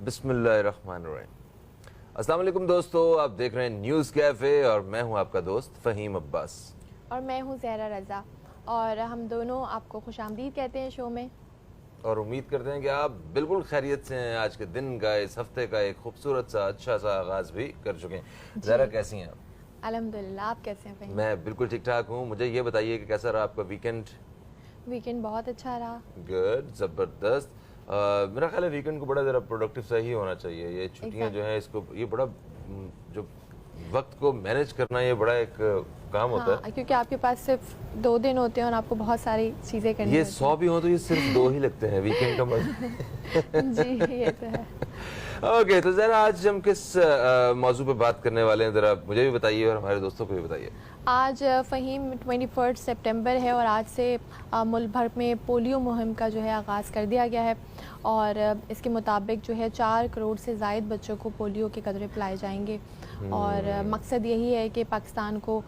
बिस्मिल्लाहिर्रहमानिर्रहीम। अस्सलाम वालेकुम दोस्तों, आप देख रहे हैं न्यूज़ कैफ़े और मैं हूं आपका दोस्त फ़हीम अब्बास और मैं हूं ज़हरा रज़ा और हम दोनों आपको खुशामदीद कहते हैं शो में और उम्मीद करते हैं कि आप बिल्कुल खैरियत से हैं। आज के दिन का, इस हफ्ते का एक खूबसूरत सा अच्छा सा आगाज़ भी कर चुके हैं। ज़रा कैसी हैं आप? अल्हम्दुलिल्लाह, आप कैसे हैं फ़हीम? मैं बिल्कुल ठीक ठाक हूँ। मुझे ये बताइए कि कैसा रहा आपका वीकेंड? वीकेंड बहुत अच्छा रहा। गुड, ज़बरदस्त। मेरा ख्याल है वीकेंड को बड़ा ज़रा प्रोडक्टिव सा ही होना चाहिए। ये छुट्टियाँ जो हैं इसको ये बड़ा जो वक्त को मैनेज करना ये बड़ा एक काम होता है, क्योंकि आपके पास सिर्फ 2 दिन होते हैं और आपको बहुत सारी चीज़ें करनी ये होती 100 भी हो तो ये सिर्फ 2 ही लगते हैं वीकेंड का मजा। हैं। जी, ये तो है। ओके, तो ज़रा आज हम किस मौजू पे बात करने वाले हैं, ज़रा मुझे भी बताइए और हमारे दोस्तों को भी बताइए। आज फ़हीम 21 सितंबर है और आज से मुल्क भर में पोलियो मुहिम का जो है आगाज़ कर दिया गया है और इसके मुताबिक जो है 4 करोड़ से ज़ायद बच्चों को पोलियो के कतरे पिलाए जाएंगे और मकसद यही है कि पाकिस्तान को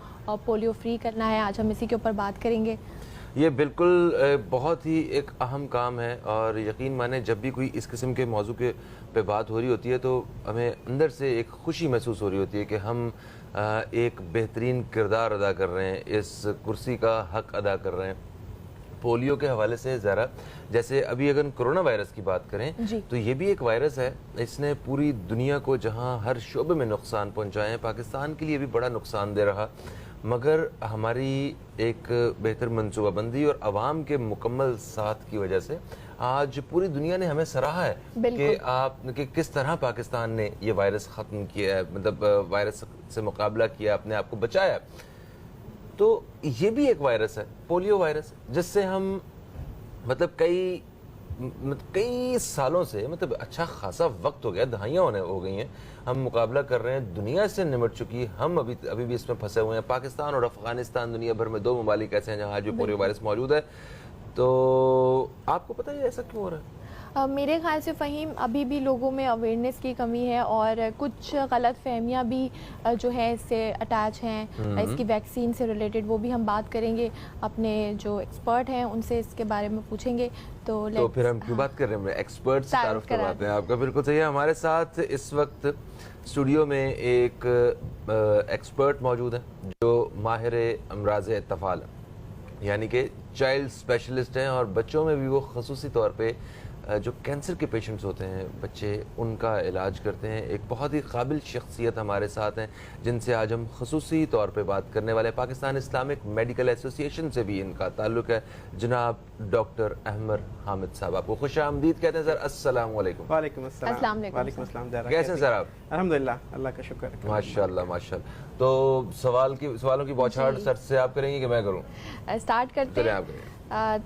पोलियो फ्री करना है। आज हम इसी के ऊपर बात करेंगे। ये बिल्कुल बहुत ही एक अहम काम है और यकीन माने जब भी कोई इस किस्म के मौजू के पे बात हो रही होती है तो हमें अंदर से एक खुशी महसूस हो रही होती है कि हम एक बेहतरीन किरदार अदा कर रहे हैं, इस कुर्सी का हक अदा कर रहे हैं। पोलियो के हवाले से ज़रा जैसे अभी अगर कोरोना वायरस की बात करें तो ये भी एक वायरस है, इसने पूरी दुनिया को जहां हर शोबे में नुकसान पहुंचाए हैं, पाकिस्तान के लिए भी बड़ा नुकसान दे रहा, मगर हमारी एक बेहतर मनसूबाबंदी और आवाम के मुकम्मल साथ की वजह से आज पूरी दुनिया ने हमें सराहा है कि किस तरह पाकिस्तान ने ये वायरस ख़त्म किया है, मतलब वायरस से मुकाबला किया, अपने आप को बचाया। तो ये भी एक वायरस है, पोलियो वायरस, जिससे हम मतलब कई सालों से, मतलब अच्छा खासा वक्त हो गया, दहाइयाँ हो गई हैं, हम मुकाबला कर रहे हैं, दुनिया से निमट चुकी, हम अभी भी इसमें फंसे हुए हैं। पाकिस्तान और अफगानिस्तान दुनिया भर में 2 ममालिक ऐसे हैं जहाँ आज भी पोलियो वायरस मौजूद है। तो आपको पता है ऐसा क्यों हो रहा है? मेरे ख्याल से फ़हीम अभी भी लोगों में अवेयरनेस की कमी है और कुछ गलत फहमियाँ भी जो है इससे अटैच हैं, इसकी वैक्सीन से रिलेटेड, वो भी हम बात करेंगे। अपने जो एक्सपर्ट हैं उनसे इसके बारे में पूछेंगे। तो फिर हम क्यों बात कर रहे हैं, एक्सपर्ट से तारुफ करवाते हैं आपका। बिल्कुल सही है। हमारे साथ इस वक्त स्टूडियो में एक एक्सपर्ट मौजूद है जो माहिर अमराज तफ़ाल यानी कि चाइल्ड स्पेशलिस्ट हैं और बच्चों में भी वो ख़ुसूसी तौर पे जो कैंसर के पेशेंट्स होते हैं बच्चे, उनका इलाज करते हैं। एक बहुत ही काबिल शख्सियत हमारे साथ हैं जिनसे आज हम ख़ुसूसी तौर पे बात करने वाले हैं। पाकिस्तान इस्लामिक मेडिकल एसोसिएशन से भी इनका ताल्लुक़ है। जनाब डॉक्टर अहमद हामिद साहब, आपको खुश आमदीद कहते हैं सर। अस्सलाम वालेकुम। वालेकुम अस्सलाम। कैसे हैं सर आप? अल्हम्दुलिल्लाह, अल्लाह का शुक्र है। माशाल्लाह माशाल्लाह। तो सवालों की बौछार सर से आप करेंगे कि मैं करूँ? स्टार्ट करते हैं आप।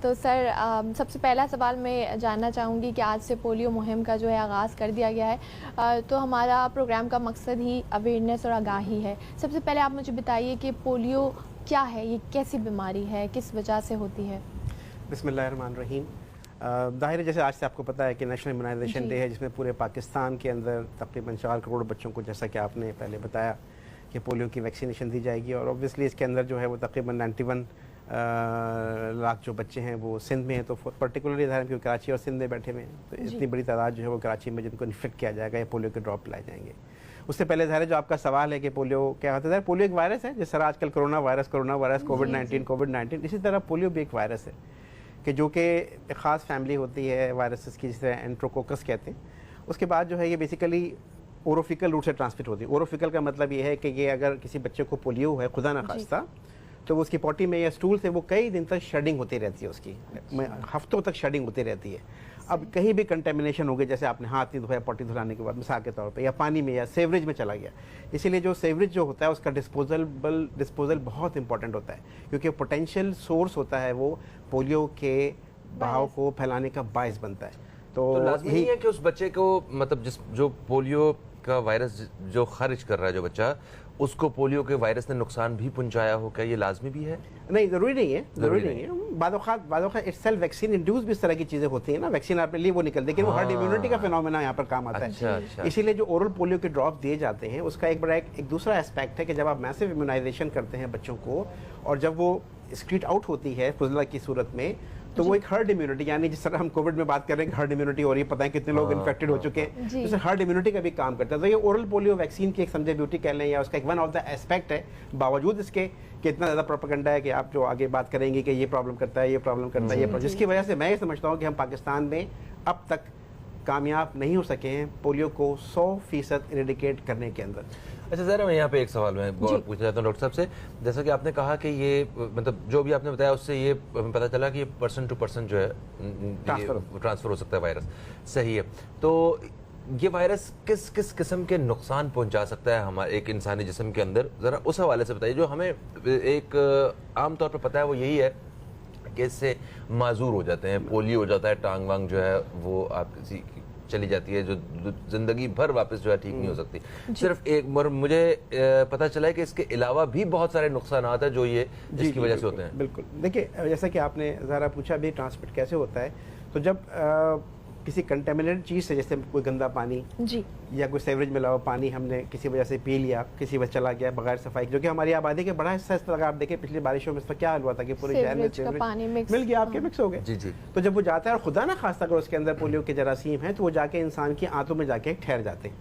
तो सर सबसे पहला सवाल मैं जानना चाहूँगी कि आज से पोलियो मुहिम का जो है आगाज़ कर दिया गया है, तो हमारा प्रोग्राम का मकसद ही अवेयरनेस और आगाही है। सबसे पहले आप मुझे बताइए कि पोलियो क्या है, ये कैसी बीमारी है, किस वजह से होती है? बिस्मिल्लाहिर्रहमानिर्रहीम। ज़ाहिर है जैसे आज से आपको पता है कि नेशनल इम्यूनाइजेशन डे है, जिसमें पूरे पाकिस्तान के अंदर तकरीबन 4 करोड़ बच्चों को, जैसा कि आपने पहले बताया, कि पोलियो की वैक्सीनेशन दी जाएगी। और ऑब्वियसली इसके अंदर जो है वो तकरीबन 91 लाख जो बच्चे हैं वो सिंध में हैं। तो पर्टिकुलरली ज़ाहिर क्योंकि कराची और सिंध में बैठे हुए हैं, तो इतनी बड़ी तादाद जो है वो कराची में जिनको इन्फेक्ट किया जाएगा या पोलियो के ड्रॉप पिलाए जाएंगे। उससे पहले ज़ाहिर जो आपका सवाल है कि पोलियो क्या होता है, पोलियो एक वायरस है। जिस तरह आजकल कोरोना वायरस, कोविड-19 इसी तरह पोलियो भी एक वायरस है कि जो कि एक ख़ास फैमिली होती है वायरसेस की, जिसे एंट्रोकोकस कहते हैं। उसके बाद जो है ये बेसिकली ओरोफिकल रूट से ट्रांसमिट होती है। ओरोफिकल का मतलब ये है कि ये अगर किसी बच्चे को पोलियो है खुदा न खास्ता, तो वो उसकी पॉटी में या स्टूल से वो कई दिन तक शेडिंग होती रहती है, उसकी हफ्तों तक शेडिंग होती रहती है। अब कहीं भी कंटेमिनेशन हो गई, जैसे आपने हाथ नहीं धोया पॉटी धुलाने के बाद मिसाल के तौर पे, या पानी में या सेवरेज में चला गया, इसीलिए जो सेवरेज जो होता है उसका डिस्पोजल बहुत इंपॉर्टेंट होता है, क्योंकि पोटेंशियल सोर्स होता है, वो पोलियो के बहाव को फैलाने का बायस बनता है। तो लाज़मी नहीं है कि उस बच्चे को, मतलब जो पोलियो का वायरस जो खारिज कर रहा है जो बच्चा, उसको पोलियो के वायरस ने नुकसान भी पहुंचाया हो, क्या ये लाजमी भी है? नहीं, ज़रूरी नहीं है, ज़रूरी नहीं है। बादौखात इट्सेल्फ वैक्सीन इंड्यूस भी इस तरह की चीज़ें होती हैं ना, वैक्सीन आपने ली वो निकल, लेकिन वो हर्ड इम्यूनिटी का फिनोमेना यहाँ पर काम आता है। इसीलिए जो ओरल पोलियो के ड्रॉप दिए जाते हैं उसका एक बड़ा एक दूसरा एस्पेक्ट है कि जब आप मैसिव इम्यूनाइजेशन करते हैं बच्चों को और जब वो स्क्रीट आउट होती है फुजला की सूरत में, तो वो एक हर्ड इम्यूनिटी, यानी जिस तरह हम कोविड में बात कर रहे हैं हर्ड इम्यूनिटी हो रही है, पता है कितने लोग इन्फेक्टेड हो चुके हैं, जैसे हर्ड इम्यूनिटी का भी काम करता है। तो ये ओरल पोलियो वैक्सीन की एक समझे ब्यूटी कह लें, या उसका एक वन ऑफ द एस्पेक्ट है, बावजूद इसके कि इतना ज़्यादा प्रोपेगेंडा है कि आप जो आगे बात करेंगे कि ये प्रॉब्लम करता है, ये प्रॉब्लम करता है, ये, जिसकी वजह से मैं ये समझता हूँ कि हम पाकिस्तान में अब तक कामयाब नहीं हो सके हैं पोलियो को 100% इरेडिकेट करने के अंदर। अच्छा ज़रा मैं यहाँ पे एक सवाल मैं पूछना चाहता हूँ डॉक्टर साहब से। जैसा कि आपने कहा कि ये मतलब जो भी आपने बताया उससे ये पता चला कि ये पर्सन टू पर्सन जो है ट्रांसफ़र हो सकता है वायरस, सही है। तो ये वायरस किस किस किस्म के नुकसान पहुंचा सकता है हमारे एक इंसानी जिस्म के अंदर, ज़रा उस हवाले से बताइए। जो हमें एक आम तौर पर पता है वो यही है कि इससे माजूर हो जाते हैं, पोलियो हो जाता है, टांग वांग जो है वो आप किसी चली जाती है, जो जिंदगी भर वापस जो है ठीक नहीं हो सकती। सिर्फ एक मुझे पता चला है कि इसके अलावा भी बहुत सारे नुकसान है जो ये जिसकी वजह से होते हैं। बिल्कुल, देखिए जैसा कि आपने ज़रा पूछा भी ट्रांसमिट कैसे होता है, तो जब किसी कंटेमिनेटेड चीज़ से, जैसे कोई गंदा पानी जी या कोई सेवरेज मिला हुआ पानी हमने किसी वजह से पी लिया, किसी वजह चला गया बगैर सफाई, जो कि हमारी आबादी के बड़ा हिस्सा, इस तरह आप देखें पिछली बारिशों में इस पर क्या हाल हुआ था कि पूरे शहर में सेवरेज मिल गया, आपके मिक्स हो गए। जी। तो जब वो जाता है और खुदा ना खास्ता अगर उसके अंदर पोलियो के जरासीम हैं, तो वो जाके इंसान की आंतों में जाके ठहर जाते हैं।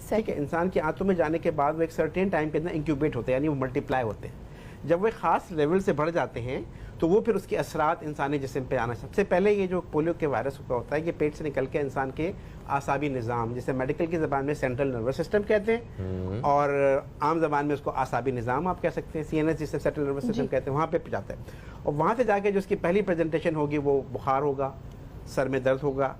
ठीक है, इंसान की आंतों में जाने के बाद वो एक सर्टेन टाइम के अंदर इंक्यूबेट होते हैं, यानी वो मल्टीप्लाई होते हैं। जब वो खास लेवल से बढ़ जाते हैं तो वो फिर उसके असरात इंसानी जिस्म पे आना। सबसे पहले ये जो पोलियो के वायरस होता है कि पेट से निकल के इंसान के आसाबी निज़ाम, जिसे मेडिकल की ज़बान में सेंट्रल नर्वस सिस्टम कहते हैं, और आम ज़बान में उसको आसाबी निज़ाम आप कह सकते हैं, CNS जिसे सेंट्रल नर्वस सिस्टम कहते हैं, वहाँ पे जाता है। और वहाँ से जाके जो उसकी पहली प्रेजेंटेशन होगी वो बुखार होगा, सर में दर्द होगा,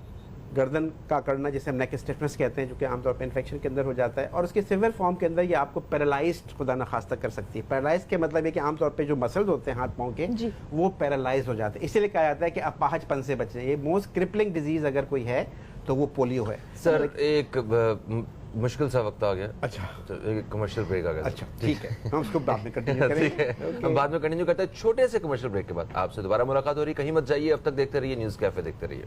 गर्दन का करना जिसे हम नेक स्टिफनेस कहते हैं, जो कि आमतौर पर इन्फेक्शन के अंदर हो जाता है, और उसके सिवियर फॉर्म के अंदर ये आपको पैरालाइज्ड खुदा न खास्ता कर सकती है। पैरालाइज के मतलब है कि आमतौर पे जो मसल्स होते हैं हाथ पाँव के वो पैरालाइज हो जाते हैं। इसीलिए कहा जाता है कि अपाहजपन से बचें। ये मोस्ट क्रिपलिंग डिजीज अगर कोई है तो वो पोलियो है। सर एक मुश्किल सा वक्त आ गया। अच्छा, तो एक कमर्शियल ब्रेक आ गया। अच्छा ठीक है, हम उसको बाद में कंटिन्यू करेंगे। हम बाद में कंटिन्यू करते हैं छोटे से कमर्शियल ब्रेक के बाद। आपसे दोबारा मुलाकात हो रही, कहीं मत जाइए, अब तक देखते रहिए न्यूज़ कैफे, देखते रहिए।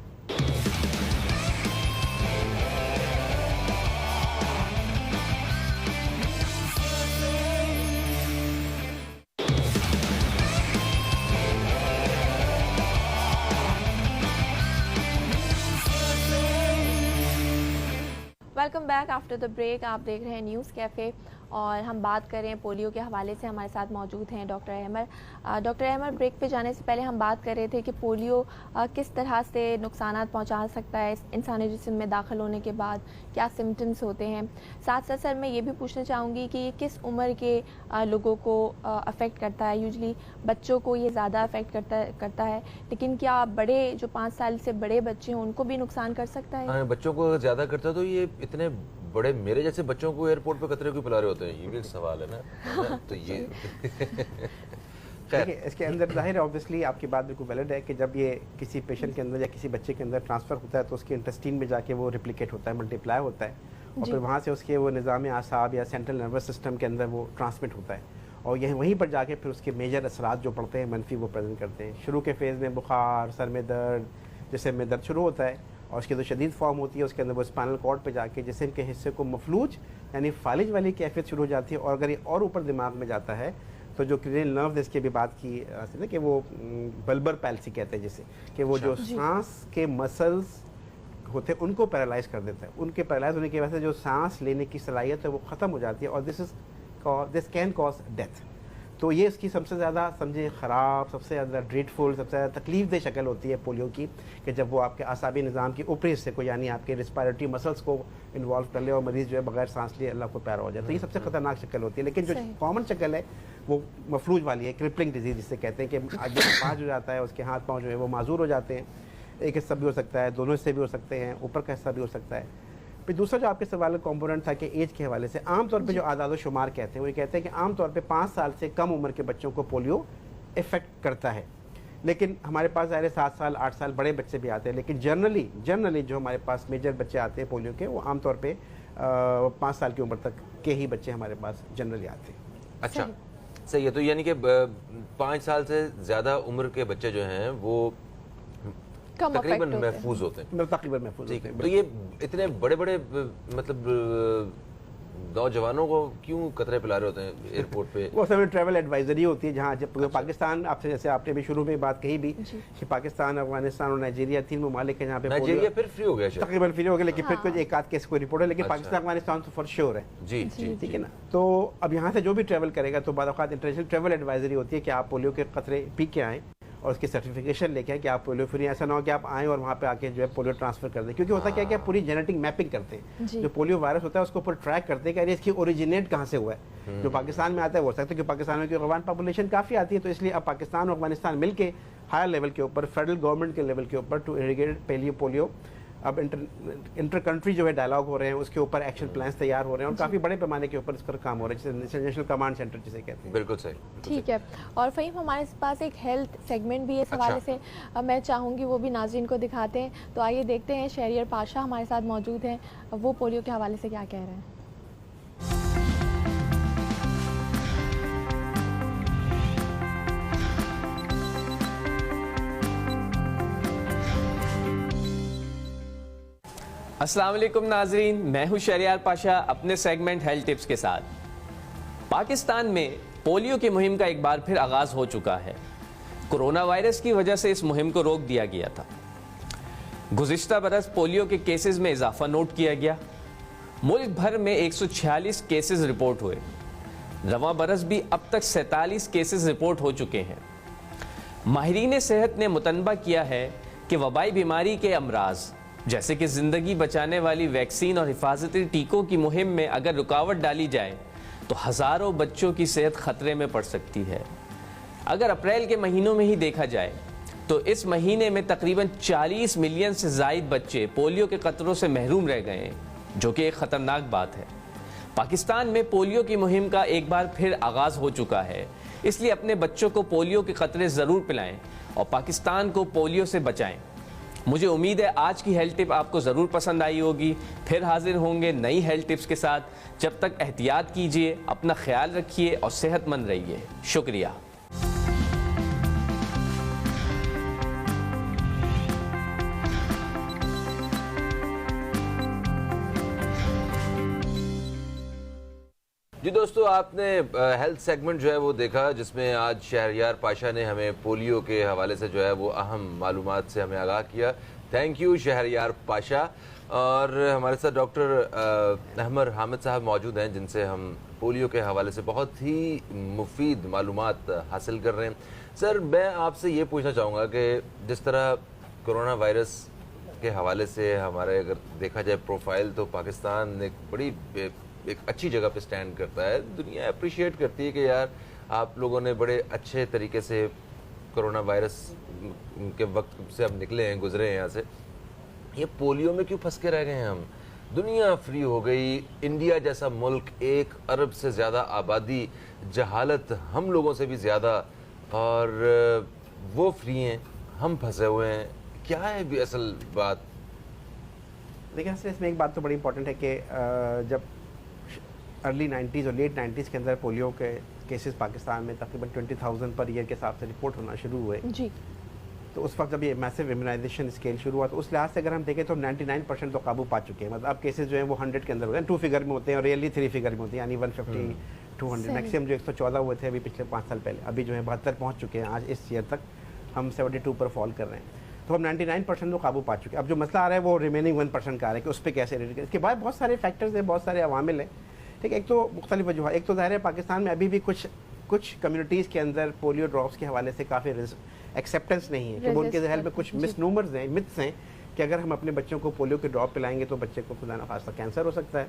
Welcome back after the break. आप देख रहे हैं न्यूज़ कैफ़े और हम बात कर रहे हैं पोलियो के हवाले से। हमारे साथ मौजूद हैं doctor Ahmad. Doctor Ahmad, break पे जाने से पहले हम बात कर रहे थे कि पोलियो किस तरह से नुकसान पहुंचा सकता है इंसानी जिस्म में दाखिल होने के बाद, क्या सिम्टम्स होते हैं। साथ साथ सर मैं ये भी पूछना चाहूँगी कि ये किस उम्र के लोगों को अफेक्ट करता है। यूजली बच्चों को ये ज़्यादा अफेक्ट करता है, लेकिन क्या बड़े जो 5 साल से बड़े बच्चे हैं उनको भी नुकसान कर सकता है? बच्चों को ज़्यादा करता है, तो ये इतने बड़े मेरे जैसे बच्चों को एयरपोर्ट पे कतरे क्यों पिला रहे होते हैं, ये भी एक सवाल है ना। तो ये देखिए इसके अंदर जाहिर है, ऑब्वियसली आपकी बात बिल्कुल वैलिड है कि जब ये किसी पेशेंट के अंदर या किसी बच्चे के अंदर ट्रांसफ़र होता है तो उसके इंटेस्टीन में जाके वो रिप्लिकेट होता है, मल्टीप्लाई होता है, और फिर वहाँ से उसके वो निज़ाम आसाब या सेंट्रल नर्वस सिस्टम के अंदर वो ट्रांसमिट होता है, और यही वहीं पर जाके फिर उसके मेजर असरात जो पड़ते हैं मनफी वो प्रेजेंट करते हैं। शुरू के फेज़ में बुखार, सर में दर्द, जिसम में दर्द शुरू होता है, और उसकी जो शदीद फॉर्म होती है उसके अंदर वो स्पाइनल कॉर्ड पे जाके जिस्म के हिस्से को मफलूज यानी फालिज वाली कैफियत शुरू हो जाती है। और अगर ये और ऊपर दिमाग में जाता है तो जो क्रेनियल नर्व, इसकी भी बात की ना कि वो बल्बर पैल्सी कहते हैं, जिसे कि वो जो सांस के मसल्स होते हैं उनको पैरालाइज कर देता है। उनके पैरालाइज होने की वजह से जो सांस लेने की सलाहियत है वो ख़त्म हो जाती है, और दिस कैन कॉज डेथ। तो ये इसकी सबसे ज़्यादा समझे ख़राब, सबसे ज़्यादा ड्रीडफुल, सबसे ज़्यादा तकलीफ दह शक्ल होती है पोलियो की, कि जब वो आपके आसाबी निज़ाम के ऊपरी हिस्से को यानी आपके रिस्पायरेटरी मसल्स को इन्वॉल्व कर ले और मरीज़ जो है बगैर सांस लिए अल्लाह को प्यारा हो जाए। तो ये सबसे ख़तरनाक शक्ल होती है। लेकिन जो कॉमन शक्ल है वो मफलूज वाली है, क्रिपलिंग डिजीज़ जिसे कहते हैं, कि जब पाँच हो जाता है उसके हाथ पाँव जो है वो माजूर हो जाते हैं। एक हिस्सा भी हो सकता है, दोनों हिस्से भी हो सकते हैं, ऊपर का हिस्सा भी हो सकता है। फिर दूसरा जो आपके सवाल का कॉम्पोनेंट था कि एज के हवाले से, आमतौर पे जो आदाद शुमार कहते हैं वो ये कहते हैं कि आमतौर पे 5 साल से कम उम्र के बच्चों को पोलियो इफ़ेक्ट करता है। लेकिन हमारे पास ज़ाहिर 7 साल 8 साल बड़े बच्चे भी आते हैं, लेकिन जनरली जो हमारे पास मेजर बच्चे आते हैं पोलियो के, वो आमतौर पे 5 साल की उम्र तक के ही बच्चे हमारे पास जनरली आते हैं। अच्छा, सही है। तो यानी कि 5 साल से ज़्यादा उम्र के बच्चे जो हैं वो तकरीबन महफूज होते हैं। तकरीबन महफूज होते हैं। तो ये इतने बड़े बड़े मतलब नौजवानों को क्यों कतरे पिला रहे होते हैं एयरपोर्ट पे? वो समय ट्रैवल एडवाइजरी होती है, जहाँ जब पाकिस्तान, आपसे जैसे आपने भी शुरू में बात कही भी कि पाकिस्तान, अफगानिस्तान और नाइजीरिया 3 ममालिक हैं जहाँ पे नाइजीरिया फिर फ्री हो गया शायद, तकरीबन फ्री हो गया, लेकिन फिर कुछ एक आध केस कोई रिपोर्ट है, लेकिन पाकिस्तान अफगानिस्तान तो फॉर श्योर है। जी जी, ठीक है ना। तो अब यहाँ से जो भी ट्रैवल करेगा तो बाद औक़ात इंटरनेशनल ट्रैवल एडवाइजरी होती है कि आप पोलियो के कतरे पी के आएँ और उसकी सर्टिफिकेशन लेके आए कि आप पोलियो फ्री। ऐसा ना हो कि आप आएँ और वहाँ पे आके जो है पोलियो ट्रांसफर कर दें, क्योंकि होता क्या है कि पूरी जेनेटिक मैपिंग करते हैं, जो पोलियो वायरस होता है उसको ऊपर ट्रैक करते हैं कि अरे इसकी ओरिजिनेट कहाँ से हुआ है। जो पाकिस्तान में आता है वो सकता है कि पाकिस्तान में क्योंकि अफगान पॉपुलेशन काफ़ी आती है, तो इसलिए अब पाकिस्तान और अफगानिस्तान मिलकर हायर लेवल के ऊपर, फेडरल गवर्नमेंट के लेवल के ऊपर टू इरिगेट पोलियो, अब इंटर कंट्री जो है डायलॉग हो रहे हैं, उसके ऊपर एक्शन प्लान्स तैयार हो रहे हैं और काफ़ी बड़े पैमाने के ऊपर इस पर काम हो रहा है, जैसे नेशनल कमांड सेंटर जिसे कहते हैं। बिल्कुल सही, ठीक है। और फ़हीम, हमारे पास एक हेल्थ सेगमेंट भी है इस हवाले से, मैं चाहूँगी वो भी नाज़रीन को दिखाते हैं। तो आइए देखते हैं, शहरियार पाशा हमारे साथ मौजूद हैं, वो पोलियो के हवाले से क्या कह रहे हैं। अस्सलाम वालेकुम नाजरीन, मैं हूं शहरियार पाशा अपने सेगमेंट हेल्थ टिप्स के साथ। पाकिस्तान में पोलियो की मुहिम का एक बार फिर आगाज़ हो चुका है। कोरोना वायरस की वजह से इस मुहिम को रोक दिया गया था। गुज़िश्ता बरस पोलियो के केसेस में इजाफा नोट किया गया। मुल्क भर में 146 केसेस रिपोर्ट हुए। रवां बरस भी अब तक 47 केसेस रिपोर्ट हो चुके हैं। माहिरीन सेहत ने मुतनबा किया है कि वबाई बीमारी के अमराज जैसे कि ज़िंदगी बचाने वाली वैक्सीन और हिफाजती टीकों की मुहिम में अगर रुकावट डाली जाए तो हज़ारों बच्चों की सेहत ख़तरे में पड़ सकती है। अगर अप्रैल के महीनों में ही देखा जाए तो इस महीने में तकरीबन 40 मिलियन से ज़ायद बच्चे पोलियो के क़तरों से महरूम रह गए हैं, जो कि एक ख़तरनाक बात है। पाकिस्तान में पोलियो की मुहिम का एक बार फिर आगाज़ हो चुका है, इसलिए अपने बच्चों को पोलियो के क़तरे ज़रूर पिलाएं और पाकिस्तान को पोलियो से बचाएं। मुझे उम्मीद है आज की हेल्थ टिप आपको ज़रूर पसंद आई होगी। फिर हाजिर होंगे नई हेल्थ टिप्स के साथ। जब तक एहतियात कीजिए, अपना ख्याल रखिए और सेहतमंद रहिए। शुक्रिया। जी दोस्तों, आपने हेल्थ सेगमेंट जो है वो देखा, जिसमें आज शहरियार पाशा ने हमें पोलियो के हवाले से जो है वो अहम मालूमात से हमें आगाह किया। Thank you Shahryar Pasha. और हमारे साथ डॉक्टर अहमर हामिद साहब मौजूद हैं, जिनसे हम पोलियो के हवाले से बहुत ही मुफीद मालूमात हासिल कर रहे हैं। सर, मैं आपसे ये पूछना चाहूँगा कि जिस तरह कोरोना वायरस के हवाले से हमारे अगर देखा जाए प्रोफाइल, तो पाकिस्तान एक बड़ी एक अच्छी जगह पे स्टैंड करता है। दुनिया अप्रिशिएट करती है कि यार आप लोगों ने बड़े अच्छे तरीके से कोरोना वायरस के वक्त से अब निकले हैं, गुजरे हैं यहाँ से। ये पोलियो में क्यों फंस के रह गए हैं हम? दुनिया फ्री हो गई, इंडिया जैसा मुल्क, 1 अरब से ज़्यादा आबादी, जहालत हम लोगों से भी ज़्यादा, और वो फ्री हैं, हम फंसे हुए हैं। क्या है भी असल बात? देखिए, इसमें एक बात तो बड़ी इंपॉर्टेंट है कि जब अर्ली 90s और लेट 90s के अंदर पोलियो के केसेस पाकिस्तान में तकरीबन 20,000 पर ईयर के हिसाब से रिपोर्ट होना शुरू हुए जी, तो उस वक्त जब ये मैसिव इम्यूनाइजेशन स्केल शुरू हुआ, तो उस लिहाज से अगर हम देखें तो 99% तो काबू पा चुके हैं। मतलब अब केसेस जो हैं वो 100 के अंदर होते हैं, 2 फिगर में होते हैं और रियली 3 फिगर में होते हैं, यानी 150 200। मैक्सिमम जो 114 हुए थे अभी पिछले 5 साल पहले, अभी जो है 72 पहुँच चुके हैं। आज इस ईयर तक हम 72 पर फॉल कर रहे हैं। तो हम 99% तो काबू पा चुके हैं। अब जो मसला आ रहा है वो रिमेनिंग 1% का आ रहा है कि उस पर कैसे रेड करें। इसके बाद बहुत सारे फैक्टर्स हैं, बहुत सारे अवामिल हैं। ठीक है, एक तो मुख्तलिफ वजह, एक तो ज़ाहिर है पाकिस्तान में अभी भी कुछ कम्युनिटीज़ के अंदर पोलियो ड्रॉप्स के हवाले से काफ़ी एक्सेप्टेंस नहीं है, कि वो उनके जहन में कुछ मिसनूमर्स हैं, मिथ्स हैं कि अगर हम अपने बच्चों को पोलियो के ड्रॉप पिलाएंगे तो बच्चे को खुदा न खास्ता कैंसर हो सकता है।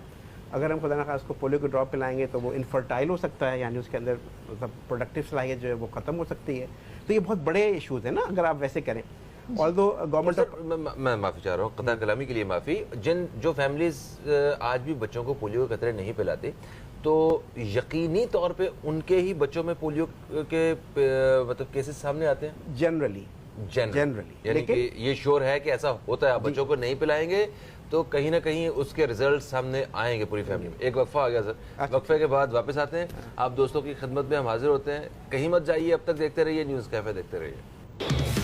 अगर हम खुदा न खास्ता पोलियो के ड्रॉप पिलाएंगे तो वो इनफर्टाइल हो सकता है, यानी उसके अंदर मतलब प्रोडक्टिव सलाहियत जो है वो ख़त्म हो सकती है। तो ये बहुत बड़े इशूज़ हैं ना अगर आप वैसे करें। ऑल्दो गवर्नमेंट, मैं माफ़ी चाह रहा हूँ, क़ता कलामी के लिए माफ़ी। जो फैमिलीज़ आज भी बच्चों को पोलियो के कतरे नहीं पिलाती, तो यकीनी तौर पे उनके ही बच्चों में पोलियो के मतलब केसेस सामने आते हैं जनरली, यानी कि ये श्योर है कि ऐसा होता है। आप बच्चों को नहीं पिलाएंगे तो कहीं ना कहीं उसके रिजल्ट सामने आएंगे पूरी फैमिली में। एक वक्फा आ गया सर, वक्फे के बाद वापस आते हैं, आप दोस्तों की खिदमत में हम हाजिर होते हैं। कहीं मत जाइए, अब तक देखते रहिए न्यूज़ कैफे, देखते रहिए।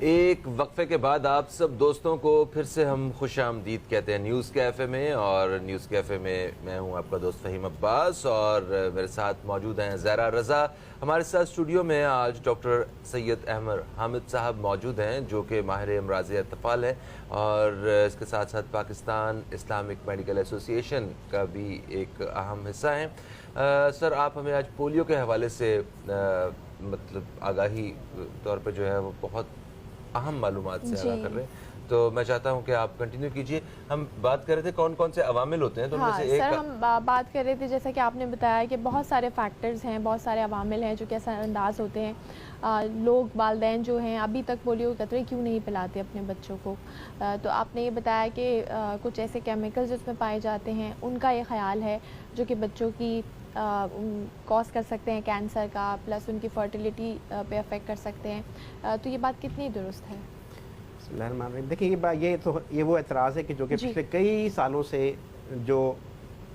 ایک وقفے کے بعد آپ سب دوستوں کو پھر سے ہم خوش آمدید کہتے ہیں نیوز کیفے میں، اور نیوز کیفے میں میں ہوں آپ کا دوست فہیم عباس، اور میرے ساتھ موجود ہیں زہرا رضا۔ ہمارے ساتھ اسٹوڈیو میں آج ڈاکٹر سید احمد حامد صاحب موجود ہیں جو کہ ماہر امراض اطفال ہیں، اور اس کے ساتھ ساتھ پاکستان اسلامک میڈیکل ایسوسیشن کا بھی ایک اہم حصہ ہیں۔ سر، آپ ہمیں آج پولیو کے حوالے سے مطلب آگاہی طور پہ جو ہے وہ بہت اہم معلومات سے آگاہ کر رہے ہیں، تو میں چاہتا ہوں کہ آپ کنٹینیو کیجئے۔ ہم بات کر رہے تھے کون کون سے عوامل ہوتے ہیں، تو ان میں سے ایک سر ہم بات کر رہے تھے جیسا کہ آپ نے بتایا کہ بہت سارے فیکٹرز ہیں، بہت سارے عوامل ہیں جو کہ اثر انداز ہوتے ہیں۔ لوگ والدین جو ہیں ابھی تک پولیو کے قطرے کیوں نہیں پلاتے اپنے بچوں کو، تو آپ نے یہ بتایا کہ کچھ ایسے کیمیکلز اس میں پائے جاتے ہیں، ان کا یہ خیال ہے جو کہ بچوں کی کاز کر سکتے ہیں کینسر کا، پلس ان کی فرٹیلیٹی پہ افیکٹ کر سکتے ہیں، تو یہ بات کتنی درست ہے؟ بسم اللہ الرحمن الرحیم۔ دیکھیں یہ وہ اعتراض ہے کہ جو کہ پچھلے کئی سالوں سے جو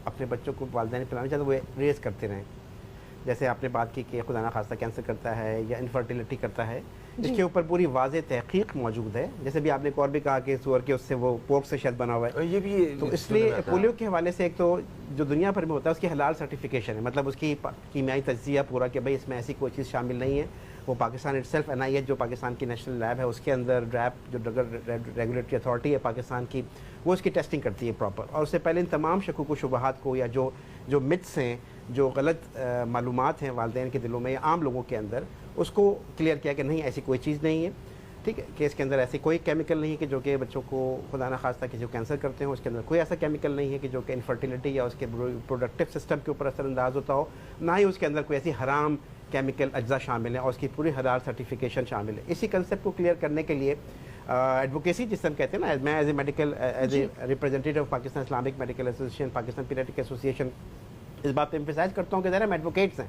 اپنے بچوں کو والدین پلانا چاہتے ہیں وہ ریز کرتے رہیں۔ جیسے آپ نے بات کی کہ خدا نخواستہ کینسر کرتا ہے یا انفرٹیلیٹی کرتا ہے، اس کے اوپر پوری واضح تحقیق موجود ہے۔ جیسے بھی آپ نے ایک اور بھی کہا کہ سور کے اس سے وہ پورک سے شاید بنا ہوا ہے، یہ بھی تو اس لیے پولیو کے حوالے سے ایک تو جو دنیا بھر میں ہوتا ہے اس کی حلال سرٹیفیکیشن ہے، مطلب اس کی کیمیائی تجزیہ پورا کہ بھائی اس میں ایسی کوئی چیز شامل نہیں ہے۔ وہ پاکستان اٹ سیلف NIH جو پاکستان کی نیشنل لیب ہے، اس کے اندر ڈریپ جو ڈرگ ریگولیٹری اتھارٹی ہے پاکستان کی، وہ اس کی ٹیسٹنگ کرتی ہے پراپر، اور اس سے پہلے ان تمام شکوک و شبہات کو یا جو متس ہیں، جو غلط معلومات ہیں والدین کے دلوں میں یا عام لوگوں کے اندر، اس کو کلیئر کیا کہ نہیں ایسی کوئی چیز نہیں ہے، ٹھیک ہے، کہ اس کے اندر ایسی کوئی کیمیکل نہیں ہے کہ جو کہ بچوں کو خدا نخواستہ کسی کو کینسر کرتے ہیں، اس کے اندر کوئی ایسا کیمیکل نہیں ہے کہ جو کہ انفرٹیلیٹی یا اس کے پروڈکٹیو سسٹم کے اوپر اثر انداز ہوتا ہو، نہ ہی اس کے اندر کوئی ایسی حرام کیمیکل اجزاء شامل ہیں، اور اس کی پوری حلال سرٹیفیکیشن شامل ہے۔ اسی کنسیپٹ کو کلیئر کرنے کے لیے ایڈوکیسی جس سے ہم کہتے ہیں نا، میں as a representative of Pakistan Islamic Medical Association, Pakistan Paediatric Association, اس بات پہ امفیسائز کرتا ہوں کہ ذرا ہم ایڈوکیٹس ہیں۔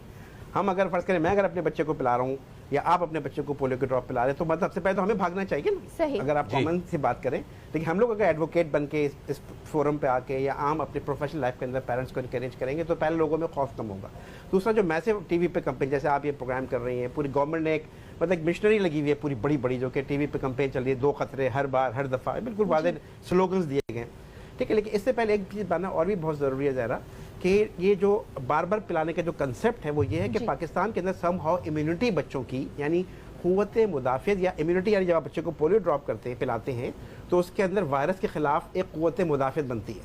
ہم اگر فرض کریں میں اگر اپنے بچے کو پلا رہا ہوں یا آپ اپنے بچے کو پولیو کے ڈراپ پلا رہے ہیں، تو مطلب سب سے پہلے تو ہمیں بھاگنا چاہیے نا، اگر آپ کامن سے بات کریں۔ لیکن ہم لوگ اگر ایڈوکیٹ بن کے اس فورم پہ آ کے یا عام اپنے پروفیشنل لائف کے اندر پیرنٹس کو انکریج کریں گے تو پہلے لوگوں میں خوف کم ہوگا۔ دوسرا جو میسو ٹی وی پہ کمپین جیسے آپ یہ پروگرام کر رہی ہیں، پوری گورنمنٹ نے ایک مطلب ایک مشنری لگی ہوئی ہے پوری بڑی جو کہ ٹی وی پہ کمپین چل رہی ہے، 2 خطرے ہر بار ہر دفعہ، بالکل واضح سلوگنز دیے گئے ہیں، ٹھیک ہے۔ لیکن اس سے پہلے ایک چیز بتانا اور بھی بہت ضروری ہے ذرا، کہ یہ جو بار بار پلانے کا جو کنسیپٹ ہے وہ یہ ہے کہ پاکستان کے اندر سم ہاؤ امیونٹی بچوں کی، یعنی قوت مدافعت یا امیونٹی، یعنی جب آپ بچے کو پولیو ڈراپ کرتے ہیں پلاتے ہیں تو اس کے اندر وائرس کے خلاف ایک قوت مدافعت بنتی ہے،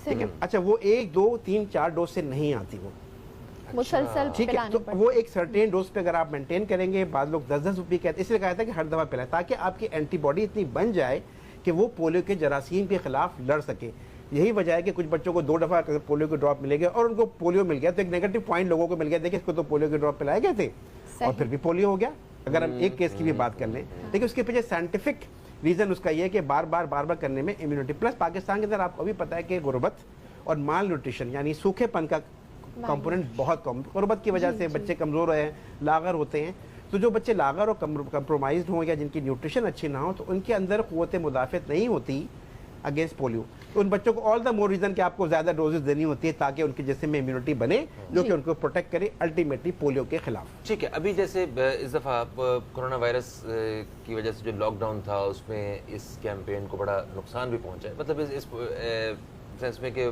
ٹھیک ہے۔ اچھا، وہ 1 2 3 4 ڈوز سے نہیں آتی، وہ مسلسل ٹھیک ہے، تو وہ ایک سرٹین ڈوز پہ اگر آپ مینٹین کریں گے، بعض لوگ 10 بھی کہتے ہیں، اس لیے کہا تھا کہ ہر دفعہ پلائیں تاکہ آپ کی اینٹی باڈی اتنی بن جائے کہ وہ پولیو کے جراثیم کے خلاف لڑ سکے۔ یہی وجہ ہے کہ کچھ بچوں کو 2 دفعہ پولیو کے ڈراپ ملے گئے اور ان کو پولیو مل گیا، تو ایک نیگیٹو پوائنٹ لوگوں کو مل گیا، دیکھیں اس کو تو پولیو کے ڈراپ پلائے گئے تھے اور پھر بھی پولیو ہو گیا، اگر ہم ایک کیس کی بھی بات کر لیں۔ لیکن اس کے پیچھے سائنٹیفک ریزن اس کا یہ ہے کہ بار بار کرنے میں امیونٹی، پلس پاکستان کے اندر آپ کو بھی پتہ ہے کہ غربت اور مال نیوٹریشن یعنی سوکھے پن کا کمپوننٹ بہت کم، غربت کی وجہ سے بچے کمزور ہیں، لاغر ہوتے ہیں، تو جو بچے لاغر اور کمپرومائزڈ ہوں یا جن کی نیوٹریشن اچھی نہ ہو تو ان کے اندر قوت مدافعت نہیں ہوتی اگینسٹ پولیو، تو ان بچوں کو آل دا مور ریزن کہ آپ کو زیادہ ڈوزز دینی ہوتی ہے تاکہ ان کے جسم میں امیونٹی بنے جو کہ ان کو پروٹیکٹ کرے الٹیمیٹلی پولیو کے خلاف۔ ٹھیک ہے، ابھی جیسے اس دفعہ کورونا وائرس کی وجہ سے جو لاک ڈاؤن تھا اس میں اس کیمپین کو بڑا نقصان بھی پہنچا ہے، مطلب اس سینس میں کہ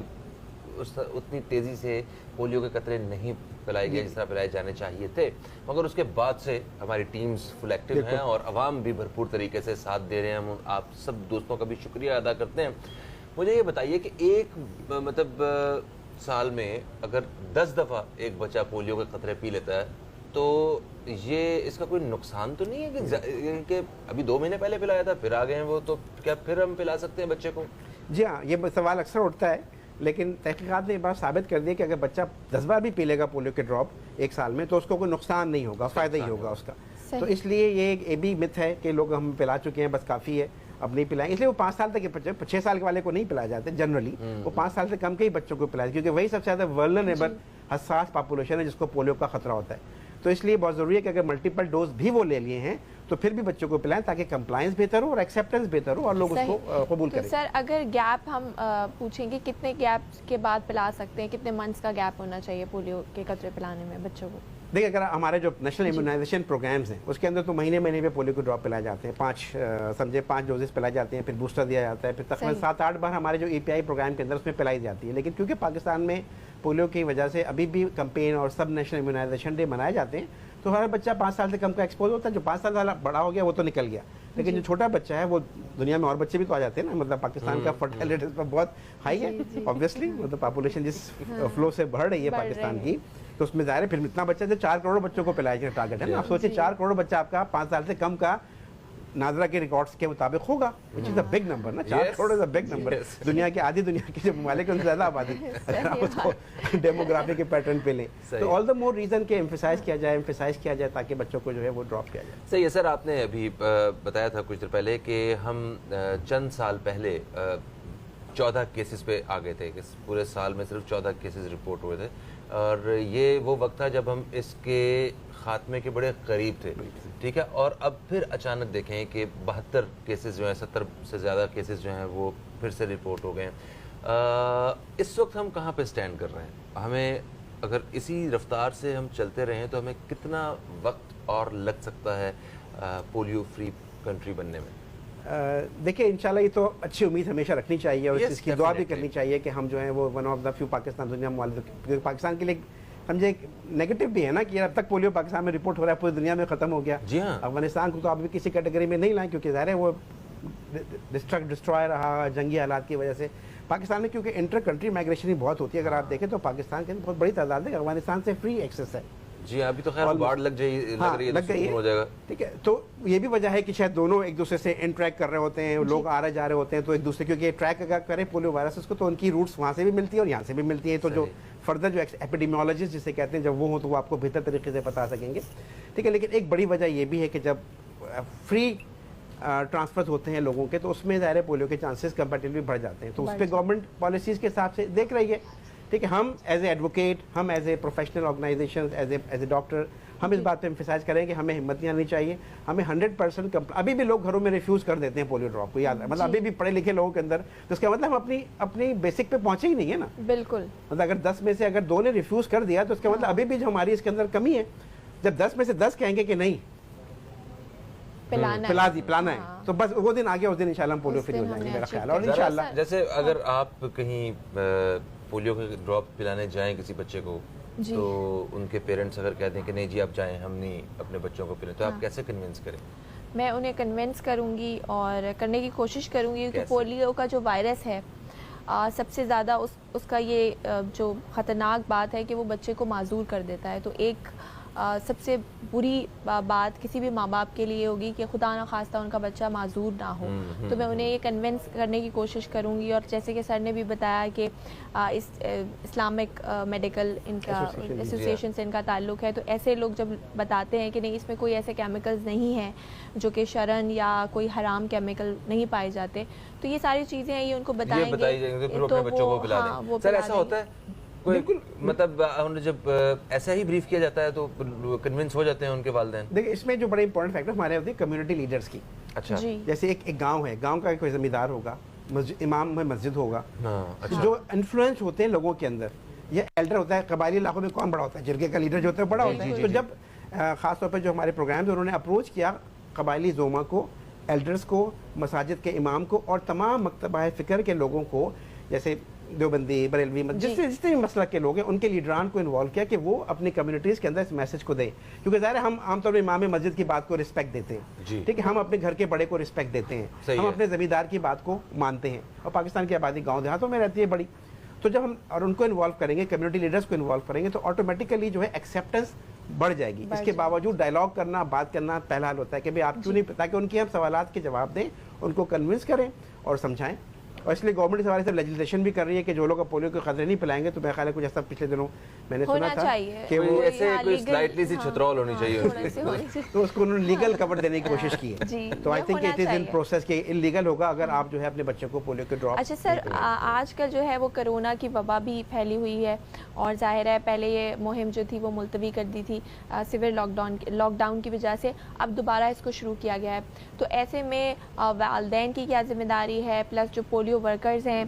اتنی تیزی سے پولیو کے قطرے نہیں پلائے گئے جس طرح پلائے جانے چاہیے تھے، مگر اس کے بعد سے ہماری ٹیمز فل ایکٹیو ہیں اور عوام بھی بھرپور طریقے سے ساتھ دے رہے ہیں، ہم آپ سب دوستوں کا بھی شکریہ ادا کرتے ہیں۔ مجھے یہ بتائیے کہ ایک مطلب سال میں اگر 10 دفعہ ایک بچہ پولیو کے قطرے پی لیتا ہے تو یہ اس کا کوئی نقصان تو نہیں ہے کہ ابھی 2 مہینے پہلے پلایا تھا پھر آ گئے ہیں وہ، تو کیا پھر ہم پلا سکتے ہیں بچے کو؟ جی ہاں، یہ سوال اکثر اٹھتا ہے، لیکن تحقیقات نے یہ بات ثابت کر دی کہ اگر بچہ 10 بار بھی پی لے گا پولیو کے ڈراپ ایک سال میں تو اس کو کوئی نقصان نہیں ہوگا، فائدہ ہی ہوگا اس کا۔ تو اس لیے یہ بھی مت ہے کہ لوگ ہم پلا چکے ہیں بس کافی ہے، اب نہیں پلائیں، اس لیے وہ 5 سال تک کے بچے 6 سال کے والے کو نہیں پلایا جاتے جنرلی، وہ 5 سال سے کم کے ہی بچوں کو پلایا کیونکہ وہی سب سے زیادہ ورلنریبل حساس پاپولیشن ہے جس کو پولیو کا خطرہ ہوتا ہے۔ تو اس لیے بہت ضروری ہے کہ اگر ملٹیپل ڈوز بھی وہ لے لیے ہیں تو پھر بھی بچوں کو پلائیں تاکہ کمپلائنس بہتر ہو اور ایکسیپٹنس بہتر ہو اور لوگ اس کو قبول کریں۔ سر اگر گیپ ہم پوچھیں گے کتنے گیپ کے بعد پلا سکتے ہیں، کتنے منتھس کا گیپ ہونا چاہیے پولیو کے قطرے پلانے میں بچوں کو؟ देखिए, अगर हमारे जो नेशनल इम्यूनाइजेशन प्रोग्राम्स हैं उसके अंदर तो महीने महीने पे पोलियो के ड्रॉप पिलाए जाते हैं, 5 डोजेस पिलाए जाते हैं, फिर बूस्टर दिया जाता है, फिर तकरीबन 7-8 बार हमारे जो EPI प्रोग्राम के अंदर उसमें पिलाई जाती है। लेकिन क्योंकि पाकिस्तान में पोलियो की वजह से अभी भी कैंपेन और सब नेशनल इम्यूनाइजेशन डे मनाए जाते हैं, तो हर बच्चा 5 साल से कम का एक्सपोज होता है। जो 5 साल वाला बड़ा हो गया वो तो निकल गया, लेकिन जो छोटा बच्चा है वो, दुनिया में और बच्चे भी तो आ जाते हैं ना, मतलब पाकिस्तान का फर्टिलिटी पर बहुत हाई है ऑब्वियसली, मतलब पॉपुलेशन जिस फ्लो से बढ़ रही है पाकिस्तान की, तो उसमें ज़ाहिर है फिर इतना बच्चा जो 4 करोड़ बच्चों को पिलाया जाए टारगेट है ना। आप सोचिए 4 करोड़ बच्चा आपका 5 साल से कम का नाजरा के रिकॉर्ड्स के मुताबिक होगा, which is a big number ना। 4 crore is a big number. दुनिया की आधी दुनिया के जो ममालिक उनसे ज़्यादा आबादी अगर आप उसको डेमोग्राफी के पैटर्न पे लें, तो ऑल द मोर रीज़न के एम्फेसाइज किया जाए ताकि बच्चों को जो है वो ड्रॉप किया जाए। सही है सर, आपने अभी बताया था कुछ देर पहले कि हम चंद साल पहले 14 केसेस पे आ गए थे, कि पूरे साल में सिर्फ 14 केसेस रिपोर्ट हुए थे, और ये वो वक्त था जब हम इसके खात्मे के बड़े करीब थे, ठीक है। और अब फिर अचानक देखें कि 72 केसेस जो हैं, 70 से ज़्यादा केसेस जो हैं वो फिर से रिपोर्ट हो गए हैं। इस वक्त हम कहाँ पे स्टैंड कर रहे हैं? हमें अगर इसी रफ्तार से हम चलते रहें तो हमें कितना वक्त और लग सकता है पोलियो फ्री कंट्री बनने में? देखिए, इंशाल्लाह ये तो अच्छी उम्मीद हमेशा रखनी चाहिए और Yes, इसकी दुआ भी definitely. करनी चाहिए कि हम जो है वो one of the few Pakistan दुनिया में, पाकिस्तान के लिए समझे नेगेटिव भी है ना कि अब तक पोलियो पाकिस्तान में रिपोर्ट हो रहा है, पूरी दुनिया में ख़त्म हो गया। जी हाँ। अफगानिस्तान को तो अभी किसी कैटेगरी में नहीं लाएं, क्योंकि ज़ाहिर है वो डिस्ट्रॉय रहा जंगी हालात की वजह से। पाकिस्तान में क्योंकि इंटर कंट्री माइग्रेशन ही बहुत होती है, अगर आप देखें तो पाकिस्तान के अंदर बहुत बड़ी तादाद है अफगानिस्तान से फ्री एक्सेस है। जी अभी तो खैर बाढ़ लग रही है, लग गई हो जाएगा, ठीक है। तो ये भी वजह है कि शायद दोनों एक दूसरे से इंटरेक्ट कर रहे होते हैं, लोग आ रहे जा रहे होते हैं, तो एक दूसरे, क्योंकि ट्रैक अगर करें पोलियो वायरसेस को तो उनकी रूट्स वहाँ से भी मिलती है और यहाँ से भी मिलती है, तो जो फर्दर जो एपिडेमियोलॉजिस्ट जिसे कहते हैं जब वो हो तो वो आपको बेहतर तरीके से बता सकेंगे, ठीक है। लेकिन एक बड़ी वजह ये भी है कि जब फ्री ट्रांसफर होते हैं लोगों के, तो उसमें ज़ाहिर है पोलियो के चांसेस कंपैरेटिवली बढ़ जाते हैं, तो उस पर गवर्नमेंट पॉलिसीज़ के हिसाब से देख रही है, ठीक है। हम एज ए एडवोकेट, हम as a professional organisation, as a doctor, हम इस बात पे एम्फेसाइज करें कि हमें हिम्मत नहीं आनी चाहिए। हमें 100% अभी भी लोग घरों में रिफ्यूज़ कर देते हैं पोलियो ड्रॉप को, याद है, मतलब अभी भी पढ़े लिखे लोगों के अंदर, तो इसका मतलब हम अपनी बेसिक पे पहुंचे ही नहीं है ना। बिल्कुल, मतलब अगर 10 में से अगर 2 ने रिफ्यूज़ कर दिया तो इसका मतलब अभी भी जो हमारी इसके अंदर कमी है। जब 10 में से 10 कहेंगे कि नहीं पिलाना है, तो बस वो दिन आ गया, उस दिन इंशाल्लाह हम पोलियो फ्री हो जाएंगे मेरा ख्याल है। और इंशाल्लाह जैसे अगर आप कहीं पोलियो के ड्रॉप पिलाने जाएं किसी बच्चे को, तो उनके पेरेंट्स अगर कहते हैं कि नहीं जी आप जाएं, हम नहीं अपने बच्चों को पिलाएं, तो आप कैसे कन्विंस करें? मैं उन्हें कन्विंस करूंगी और करने की कोशिश करूंगी कि पोलियो का जो वायरस है, सबसे ज़्यादा उसका ये जो ख़तरनाक बात है कि वो बच्चे को माजूर कर देता है। तो एक सबसे बुरी बात किसी भी माँ बाप के लिए होगी कि खुदा ना खास्ता उनका बच्चा माजूर ना हो। तो मैं उन्हें ये कन्विंस करने की कोशिश करूँगी। और जैसे कि सर ने भी बताया कि इस इस्लामिक मेडिकल इनका एसोसिएशन से इनका ताल्लुक़ है, तो ऐसे लोग जब बताते हैं कि नहीं इसमें कोई ऐसे केमिकल्स नहीं हैं जो कि शरन या कोई हराम केमिकल नहीं पाए जाते, तो ये सारी चीज़ें हैं, ये उनको बताएंगे तो बच्चों को पिला दें। सर ऐसा होता है बिल्कुल, मतलब जब ऐसा ही ब्रीफ किया जाता है तो कन्विंस हो जाते हैं उनके वालिदैन? देखिए, इसमें जो बड़े इंपॉर्टेंट फैक्टर हमारे होते हैं कम्युनिटी लीडर्स की। अच्छा, जैसे एक गांव है, गांव का कोई जमींदार होगा, इमाम में मस्जिद होगा, अच्छा। जो इन्फ्लुएंस होते हैं लोगों के अंदर, ये एल्डर होता है। कबायली इलाकों में कौन बड़ा होता है? जिरगे का लीडर जो होता है बड़ा होता है। तो जब खासतौर पर जो हमारे प्रोग्राम उन्होंने अप्रोच किया कबायली जोमा को, एल्डर्स को, मसाजिद के इमाम को और तमाम मकतबा फ़िक्र के लोगों को, जैसे देवबंदी, बरेलवी, जितने भी मसलक के लोग हैं, उनके लीडरान को इन्वॉल्व किया कि वो अपनी कम्युनिटीज़ के अंदर इस मैसेज को दें। क्योंकि ज़ाहिर है हम आमतौर पर इमाम मस्जिद की बात को रिस्पेक्ट देते हैं, ठीक है, हम अपने घर के बड़े को रिस्पेक्ट देते हैं, हम अपने ज़मींदार की बात को मानते हैं। और पाकिस्तान की आबादी गाँव देहातों में रहती है बड़ी, तो जब हम और उनको इन्वॉल्व करेंगे, कम्युनिटी लीडर्स को इन्वॉल्व करेंगे, तो ऑटोमेटिकली जो है एक्सेप्टेंस बढ़ जाएगी। इसके बावजूद डायलॉग करना, बात करना पहला हल होता है कि भाई आप क्यों नहीं, ताकि उनके हम सवालात के जवाब दें, उनको कन्विंस करें और समझाएं। और इसलिए गवर्नमेंट इस हवाले से लेजिस्लेशन भी कर रही है कि जो लोग पोलियो के खतरे नहीं पिलाएंगे, तो मेरे ख्याल है कुछ ऐसा पिछले दिनों मैंने सुना था कि वो ऐसे कोई स्लाइटली सी छतरौल होनी चाहिए, तो उसको उन्होंने लीगल कवर देने की कोशिश की है। तो I think it is in process के इलीगल होगा अगर आप जो है अपने बच्चों को पोलियो के ड्रॉप। अच्छा सर, आजकल जो है वो कोरोना की वबा भी फैली हुई है और जाहिर है पहले ये मुहिम जो थी वो मुलतवी कर दी थी सिवियर लॉकडाउन की वजह से, अब दोबारा इसको शुरू किया गया है। तो ऐसे में वालिदैन की क्या जिम्मेदारी है, प्लस जो पोलियो پولیو ورکرز ہیں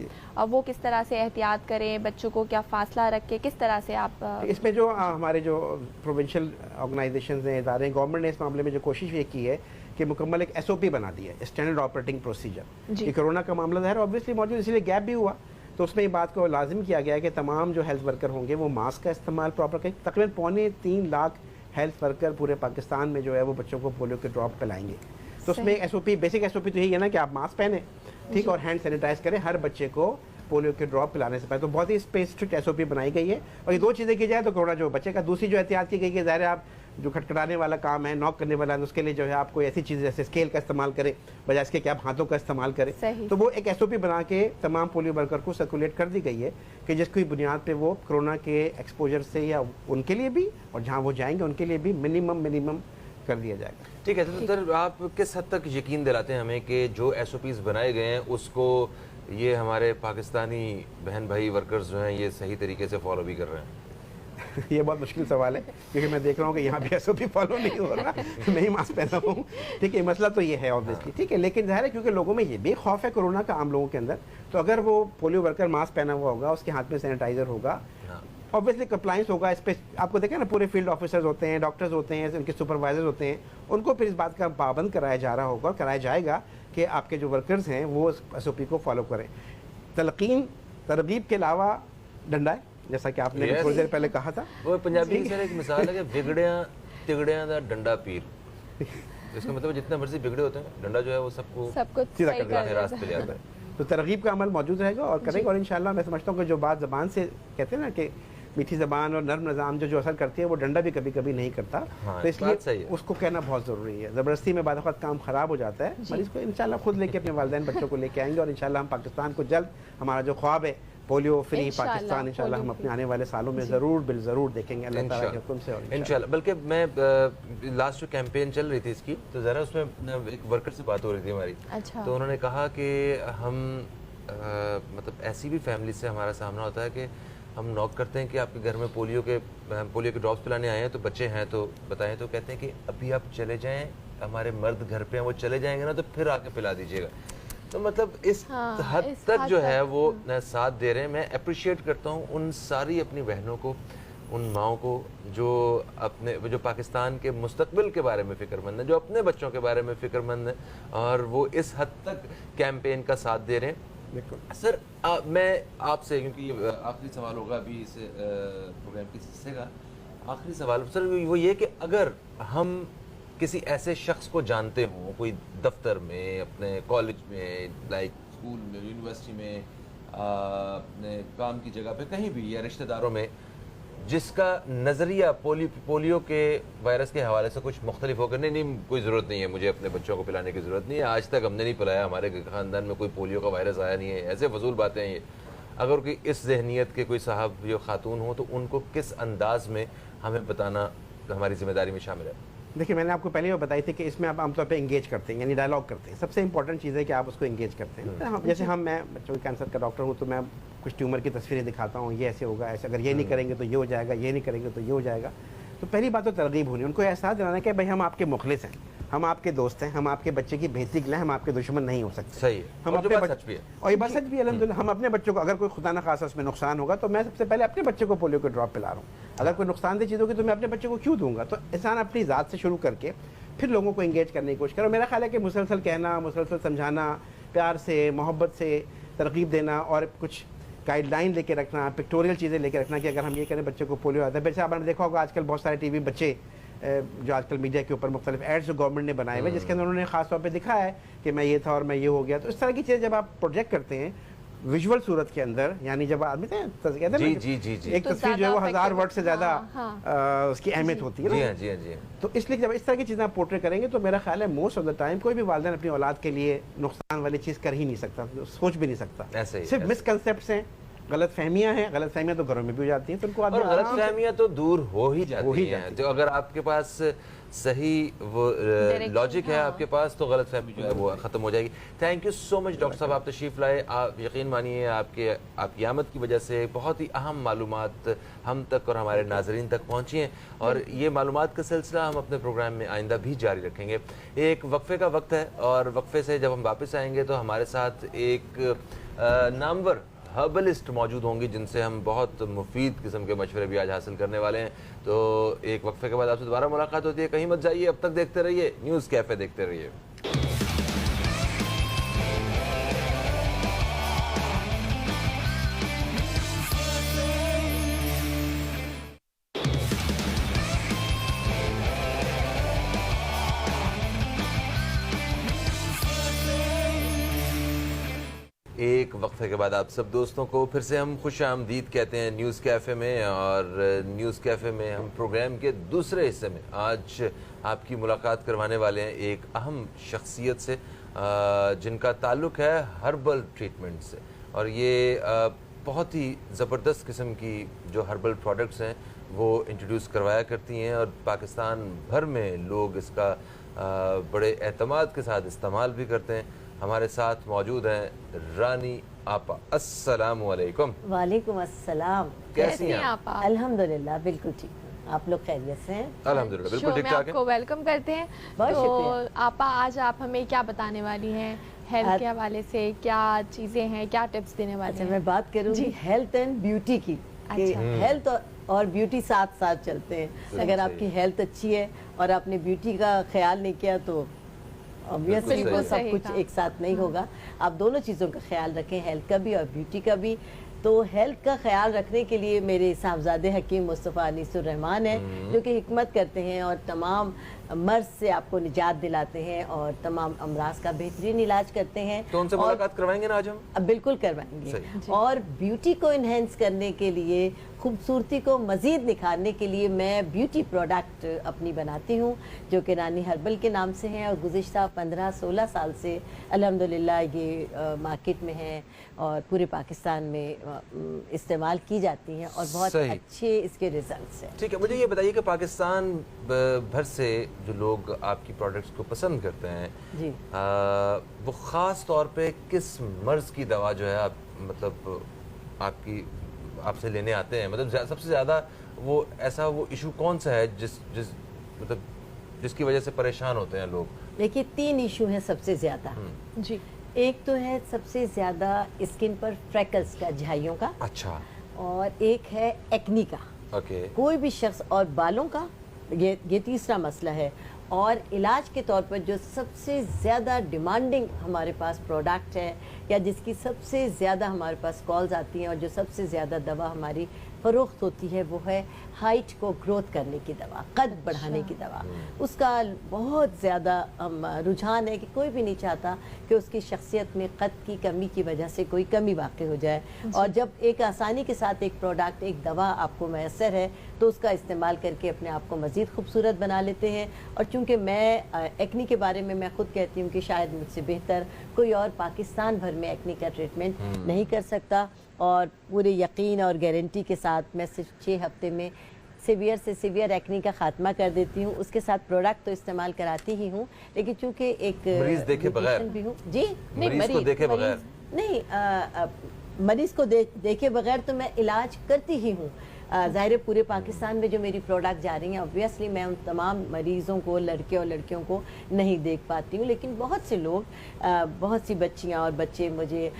وہ کس طرح سے احتیاط کریں, بچوں کو کیا فاصلہ رکھ کے کس طرح سے آپ اس میں جو ہمارے جو پروونشل آرگنائزیشنز ہیں, ادارے ہیں, گورنمنٹ نے اس معاملے میں جو کوشش یہ کی ہے کہ مکمل ایک ایس او پی بنا دی ہے, اسٹینڈرڈ آپریٹنگ پروسیجر. یہ کرونا کا معاملہ ظاہر آبویسلی موجود, اس لیے گیپ بھی ہوا, تو اس میں یہ بات کو لازم کیا گیا ہے کہ تمام جو ہیلتھ ورکر ہوں گے وہ ماسک کا استعمال پراپر کریں. تقریباً 3.25 لاکھ ہیلتھ ورکر پورے پاکستان میں جو ہے وہ بچوں کو پولیو کے ڈراپ پلائیں گے. تو اس میں ایس او پی, بیسک ایس او پی تو یہی ہے نا کہ آپ ماسک پہنیں, ٹھیک, اور ہینڈ سینیٹائز کریں ہر بچے کو پولیو کے ڈراپ پلانے سے پہلے. تو بہت ہی اسٹرکٹ ایس او پی بنائی گئی ہے, اور یہ 2 چیزیں کی جائے تو کورونا جو بچے کا. دوسری جو احتیاط کی گئی ہے, ظاہر ہے آپ جو کھٹکھٹانے والا کام ہے, نوک کرنے والا ہے, اس کے لیے جو ہے آپ کوئی ایسی چیز جیسے اسکیل کا استعمال کریں بجائے اس کے کہ آپ ہاتھوں کا استعمال کریں. تو وہ ایک ایس او پی بنا کے تمام پولیو ورکر کو سرکولیٹ کر دی گئی ہے کہ جس کی بنیاد پہ وہ کرونا کے ایکسپوجر سے یا ان کے لیے بھی اور جہاں وہ جائیں گے ان کے لیے بھی منیمم کر دیا جائے گا. ٹھیک ہے, تو سر آپ کس حد تک یقین دلاتے ہیں ہمیں کہ جو ایس او پیز بنائے گئے ہیں اس کو یہ ہمارے پاکستانی بہن بھائی ورکرز جو ہیں یہ صحیح طریقے سے فالو بھی کر رہے ہیں؟ یہ بہت مشکل سوال ہے کیونکہ میں دیکھ رہا ہوں کہ یہاں بھی ایس او پی فالو نہیں ہو رہا, میں ہی ماسک پہنا ہوں, ٹھیک ہے, مسئلہ تو یہ ہے آبویسلی, ٹھیک ہے. لیکن ظاہر ہے کیونکہ لوگوں میں یہ بھی خوف ہے کورونا کا عام لوگوں کے اندر, تو اگر وہ پولیو ورکر ماسک پہنا ہوا ہوگا, اس کے ہاتھ میں سینیٹائزر ہوگا, آبویسلی کمپلائنس ہوگا. اس پہ آپ کو دیکھیں نا پورے فیلڈ آفیسرز ہوتے ہیں, ڈاکٹرز ہوتے ہیں, ان کے سپروائزر ہوتے ہیں, ان کو پھر اس بات کا پابند کرایا جا رہا ہوگا اور کرایا جائے گا کہ آپ کے جو ورکرز ہیں وہ ایس او پی کو فالو کریں. ترغیب کے علاوہ ڈنڈا ہے, جیسا کہ آپ نے تھوڑی دیر پہلے کہا تھا. وہ پنجابی کی سر ایک مثال ہے کہ بگڑیاں تگڑیاں دا ڈنڈا پیر, اس کا مطلب جتنا مرضی بگڑے ہوتے ہیں ڈنڈا جو ہے وہ سب کو سیدھا کر راہ راست پہ لے آتا ہے. تو ترغیب کا عمل موجود رہے گا اور کرے گا, اور انشاءاللہ میں سمجھتا ہوں کہ جو بات زبان سے کہتے ہیں نا کہ میٹھی زبان اور نرم نظام جو اثر کرتی ہے وہ ڈنڈا بھی کبھی کبھی نہیں کرتا, تو اس لیے اس کو کہنا بہت ضروری ہے. زبردستی میں بعض اوقات کام خراب ہو جاتا ہے, مریض کو انشاءاللہ خود لے کے اپنے والدین بچوں کو لے کے آئیں گے, اور انشاءاللہ ہم پاکستان کو جلد ہمارا جو خواب ہے پولیو فری پاکستان انشاءاللہ ہم اپنے آنے والے سالوں میں ضرور دیکھیں گے اللہ تعالیٰ کے حکم سے. اور انشاءاللہ, بلکہ میں لاسٹ جو کیمپین چل رہی تھی اس کی, تو ذرا اس میں ایک ورکر سے بات ہو رہی تھی ہماری, تو انہوں نے کہا کہ ہم مطلب ایسی بھی فیملی سے ہمارا سامنا ہوتا ہے کہ ہم نوک کرتے ہیں کہ آپ کے گھر میں پولیو کے ڈراپس پلانے آئے ہیں, تو بچے ہیں تو بتائیں, تو کہتے ہیں کہ ابھی آپ چلے جائیں, ہمارے مرد گھر پہ ہیں, وہ چلے جائیں گے نا تو پھر آ کے پلا دیجیے گا. تو مطلب اس حد تک جو ہے وہ ساتھ دے رہے ہیں. میں اپریشیٹ کرتا ہوں ان ساری اپنی بہنوں کو, ان ماؤں کو جو پاکستان کے مستقبل کے بارے میں فکر مند ہیں, جو اپنے بچوں کے بارے میں فکر مند ہیں, اور وہ اس حد تک کیمپین کا ساتھ دے رہے ہیں. سر میں آپ سے, کیونکہ یہ آخری سوال ہوگا ابھی اس پروگرام کے حصے کا آخری سوال سر, وہ یہ کہ اگر ہم کسی ایسے شخص کو جانتے ہوں, کوئی دفتر میں, اپنے کالج میں, لائک اسکول میں, یونیورسٹی میں, اپنے کام کی جگہ پہ کہیں بھی, یا رشتہ داروں میں, جس کا نظریہ پولیو کے وائرس کے حوالے سے کچھ مختلف ہو کر نہیں کوئی ضرورت نہیں ہے, مجھے اپنے بچوں کو پلانے کی ضرورت نہیں ہے, آج تک ہم نے نہیں پلایا, ہمارے خاندان میں کوئی پولیو کا وائرس آیا نہیں ہے, ایسے فضول باتیں ہیں یہ. اگر کوئی اس ذہنیت کے کوئی صاحب یا خاتون ہو, تو ان کو کس انداز میں ہمیں بتانا ہماری ذمہ داری میں شامل ہے؟ دیکھیے, میں نے آپ کو پہلے وہ بتائی تھی کہ اس میں آپ عام طور پہ انگیج کرتے ہیں, یعنی ڈائلاگ کرتے ہیں. سب سے امپورٹنٹ چیز ہے کہ آپ اس کو انگیج کرتے ہیں. جیسے میں بچوں کے کینسر کا ڈاکٹر ہوں, تو میں کچھ ٹیومر کی تصویریں دکھاتا ہوں, یہ ایسے ہوگا, ایسے اگر یہ نہیں کریں گے تو یہ ہو جائے گا, یہ نہیں کریں گے تو یہ ہو جائے گا. تو پہلی بات تو ترغیب ہونی, ان کو احساس دلانا کہ بھائی ہم آپ کے مخلص ہیں, ہم آپ کے دوست ہیں, ہم آپ کے بچے کی بہتری کے لیے, ہم آپ کے دشمن نہیں ہو سکتے. صحیح ہے, ہم اپنے سچ بھی ہے, اور یہ بات سچ بھی ہے الحمدللہ. ہم اپنے بچوں کو, اگر کوئی خدا نخواستہ اس میں نقصان ہوگا, تو میں سب سے پہلے اپنے بچے کو پولیو کے ڈراپ پلا رہا ہوں. اگر کوئی نقصان دہ چیز ہوگی تو میں اپنے بچے کو کیوں دوں گا؟ تو انسان اپنی ذات سے شروع کر کے پھر لوگوں کو انگیج کرنے کی کوشش کرو. میرا خیال ہے کہ مسلسل کہنا, مسلسل سمجھانا, پیار سے, محبت سے ترغیب دینا, اور کچھ گائیڈ لائن لے کے رکھنا, پکٹوریل چیزیں لے کے رکھنا کہ اگر ہم یہ کریں بچے کو پولیو آتا ہے. ویسے آپ نے دیکھا ہوگا آج کل بہت سارے ٹی وی بچے جو آج کل میڈیا کے اوپر مختلف ایڈز جو گورنمنٹ نے بنائے ہوئے, جس کے اندر انہوں نے خاص طور پہ دکھایا ہے کہ میں یہ تھا اور میں یہ ہو گیا. تو اس طرح کی چیزیں جب آپ پروجیکٹ کرتے ہیں ویژول صورت کے اندر, یعنی جب آدمی کہتے ہیں ایک تصویر جو ہے وہ 1000 ورڈ سے زیادہ اس کی اہمیت ہوتی ہے نا. تو اس لیے جب اس طرح کی چیزیں آپ پورٹریٹ کریں گے, تو میرا خیال ہے موسٹ آف دا ٹائم کوئی بھی والدین اپنی اولاد کے لیے نقصان والی چیز کر ہی نہیں سکتا, سوچ بھی نہیں سکتا. صرف مس کنسیپٹس ہیں, غلط فہمیاں ہیں. غلط فہمیاں تو گھروں میں بھی ہو جاتی ہیں, تو ان کو غلط فہمیاں تو دور ہو ہی جاتی ہیں. تو اگر آپ کے پاس صحیح وہ لاجک ہے آپ کے پاس, تو غلط فہمی جو ہے وہ ختم ہو جائے گی. Thank you so much doctor صاحب, آپ تشریف لائے. آپ یقین مانیے آپ کی آمد کی وجہ سے بہت ہی اہم معلومات ہم تک اور ہمارے ناظرین تک پہنچی ہیں, اور یہ معلومات کا سلسلہ ہم اپنے پروگرام میں آئندہ بھی جاری رکھیں گے. ایک وقفے کا وقت ہے, اور وقفے سے جب ہم واپس آئیں گے تو ہمارے ساتھ ایک नामवर हर्बलिस्ट मौजूद होंगी जिनसे हम बहुत मुफीद किस्म के मशवरे भी आज हासिल करने वाले हैं। तो एक वक्फे के बाद आपसे दोबारा मुलाकात होती है, कहीं मत जाइए, अब तक देखते रहिए न्यूज़ कैफ़े, देखते रहिए। एक वक्फे के बाद आप सब दोस्तों को फिर से हम खुश आमदीद कहते हैं न्यूज़ कैफ़े में। और न्यूज़ कैफ़े में हम प्रोग्राम के दूसरे हिस्से में आज आपकी मुलाकात करवाने वाले हैं एक अहम शख्सियत से जिनका ताल्लुक़ है हर्बल ट्रीटमेंट से। और ये बहुत ही ज़बरदस्त किस्म की जो हर्बल प्रोडक्ट्स हैं वो इंट्रोड्यूस करवाया करती हैं और पाकिस्तान भर में लोग इसका बड़े एतमाद के साथ इस्तेमाल भी करते हैं। हमारे साथ मौजूद हैं रानी आपा। अस्सलामु अलैकुम। वालेकुम अस्सलाम। कैसी हैं आपा? अल्हम्दुलिल्लाह बिल्कुल ठीक हूँ, आप लोग खैरियत से हैं? अल्हम्दुलिल्लाह बिल्कुल शो ठीक में ठाक है। आपको वेलकम करते हैं। बहुत तो शुक्रिया। आपा आज आप हमें क्या बताने वाली हैं हेल्थ के हवाले से, क्या चीज़ें हैं, क्या टिप्स देने वाली अच्छा, हैं? मैं बात करूँगी हेल्थ एंड ब्यूटी की। अच्छा। हेल्थ और ब्यूटी साथ साथ चलते हैं। अगर आपकी हेल्थ अच्छी है और आपने ब्यूटी का ख्याल नहीं किया तो ऑब्वियसली बिल्कुल वो सही सब कुछ कहा। एक साथ नहीं होगा। आप दोनों चीज़ों का ख्याल रखें, हेल्थ का भी और ब्यूटी का भी। तो हेल्थ का ख्याल रखने के लिए मेरे साहबजादे हकीम मुस्तफ़ा अनीसुर रहमान हैं जो कि हिकमत करते हैं और तमाम मर्ज से आपको निजात दिलाते हैं और तमाम अमराज का बेहतरीन इलाज करते हैं। तो उनसे और मुलाकात करवाएंगे ना आज हम? अब बिल्कुल करवाएंगे। सही। और ब्यूटी को इन्हेंस करने के लिए, खूबसूरती को मज़ीद निखारने के लिए मैं ब्यूटी प्रोडक्ट अपनी बनाती हूँ जो कि रानी हर्बल के नाम से हैं और गुज़िश्ता 15-16 साल से अल्हम्दुलिल्लाह ये मार्केट में है और पूरे पाकिस्तान में इस्तेमाल की जाती हैं और बहुत सही। अच्छे इसके रिजल्ट्स हैं। ठीक है, मुझे ये बताइए कि पाकिस्तान भर से जो लोग आपकी प्रोडक्ट्स को पसंद करते हैं जी। वो ख़ास तौर पे किस मर्ज़ की दवा जो है आप मतलब आपसे लेने आते हैं? मतलब सबसे ज़्यादा वो ऐसा वो इशू कौन सा है मतलब जिसकी वजह से परेशान होते हैं लोग? देखिए 3 इशू हैं सबसे ज़्यादा। जी। एक तो है सबसे ज़्यादा स्किन पर फ्रैकल्स का, झाइयों का, अच्छा, और एक है एक्नी का। ओके। कोई भी शख्स, और बालों का, ये तीसरा मसला है। और इलाज के तौर पर जो सबसे ज़्यादा डिमांडिंग हमारे पास प्रोडक्ट है या जिसकी सबसे ज़्यादा हमारे पास कॉल्स आती हैं और जो सबसे ज़्यादा दवा हमारी फ़रोख्त होती है वो है हाइट को ग्रोथ करने की दवा, कद बढ़ाने की दवा। उसका बहुत ज़्यादा रुझान है कि कोई भी नहीं चाहता कि उसकी शख्सियत में कद की कमी की वजह से कोई कमी वाक़ हो जाए। और जब एक आसानी के साथ एक प्रोडक्ट, एक दवा आपको मैसर है तो उसका इस्तेमाल करके अपने आप को मज़ीद खूबसूरत बना लेते हैं। और चूँकि मैं एक्नी के बारे में मैं ख़ुद कहती हूँ कि शायद मुझसे बेहतर कोई और पाकिस्तान भर में एक्नी का ट्रीटमेंट नहीं कर सकता। और पूरे यकीन और गारंटी के साथ मैं सिर्फ 6 हफ्ते में सीवियर से सीवियर एक्नी का खात्मा कर देती हूँ। उसके साथ प्रोडक्ट तो इस्तेमाल कराती ही हूँ, लेकिन चूँकि एक मरीज देखे बगैर भी हूँ जी, मरीज को देखे बगैर नहीं, मरीज को देखे बगैर तो मैं इलाज करती ही हूँ। ज़ाहिर है पूरे पाकिस्तान में जो मेरी प्रोडक्ट जा रही हैं ऑब्वियसली मैं उन तमाम मरीज़ों को, लड़के और लड़कियों को नहीं देख पाती हूँ, लेकिन बहुत से लोग, बहुत सी बच्चियाँ और बच्चे मुझे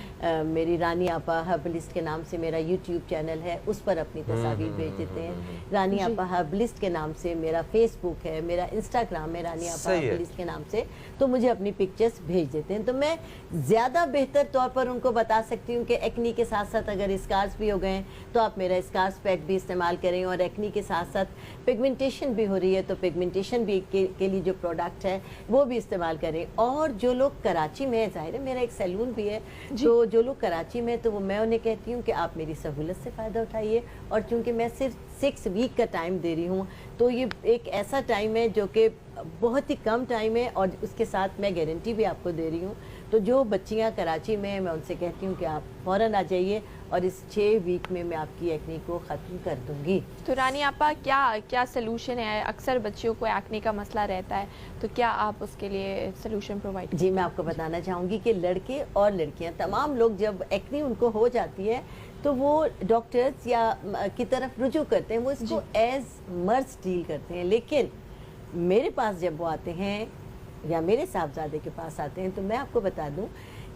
मेरी रानी आपा हर्बलिस्ट के नाम से मेरा यूट्यूब चैनल है उस पर अपनी तस्वीर भेज देते हैं। रानी आपा हर्बलिस्ट के नाम से मेरा फेसबुक है, मेरा इंस्टाग्राम है रानी आपा हर्बलिस्ट के नाम से, तो मुझे अपनी पिक्चर्स भेज देते हैं। तो मैं ज़्यादा बेहतर तौर पर उनको बता सकती हूँ कि एक्नी के साथ साथ अगर स्कार्स भी हो गए तो आप मेरा स्कार्स पैक भी इस्तेमाल करें, और एक्नी के साथ साथ पिगमेंटेशन भी हो रही है तो पिगमेंटेशन भी के लिए जो प्रोडक्ट है वो भी इस्तेमाल करें। और जो लोग कराची में है, जाहिर है मेरा एक सैलून भी है, तो जो लोग कराची में, तो वो मैं उन्हें कहती हूँ कि आप मेरी सहूलत से फ़ायदा उठाइए। और चूँकि मैं सिर्फ 6 वीक का टाइम दे रही हूँ तो ये एक ऐसा टाइम है जो कि बहुत ही कम टाइम है और उसके साथ मैं गारंटी भी आपको दे रही हूँ। तो जो बच्चियाँ कराची में हैं मैं उनसे कहती हूँ कि आप फ़ौरन आ जाइए और इस 6 वीक में मैं आपकी एक्नी को ख़त्म कर दूँगी। तो रानी आपा क्या सलूशन है? अक्सर बच्चियों को एक्ने का मसला रहता है, तो क्या आप उसके लिए सलूशन प्रोवाइड? जी, मैं आपको बताना चाहूँगी कि लड़के और लड़कियाँ तमाम लोग जब एक्नी उनको हो जाती है तो वो डॉक्टर्स या की तरफ रुजू करते हैं, वो इसको एज मर्ज डील करते हैं। लेकिन मेरे पास जब वो आते हैं या मेरे साहबजादे के पास आते हैं तो मैं आपको बता दूं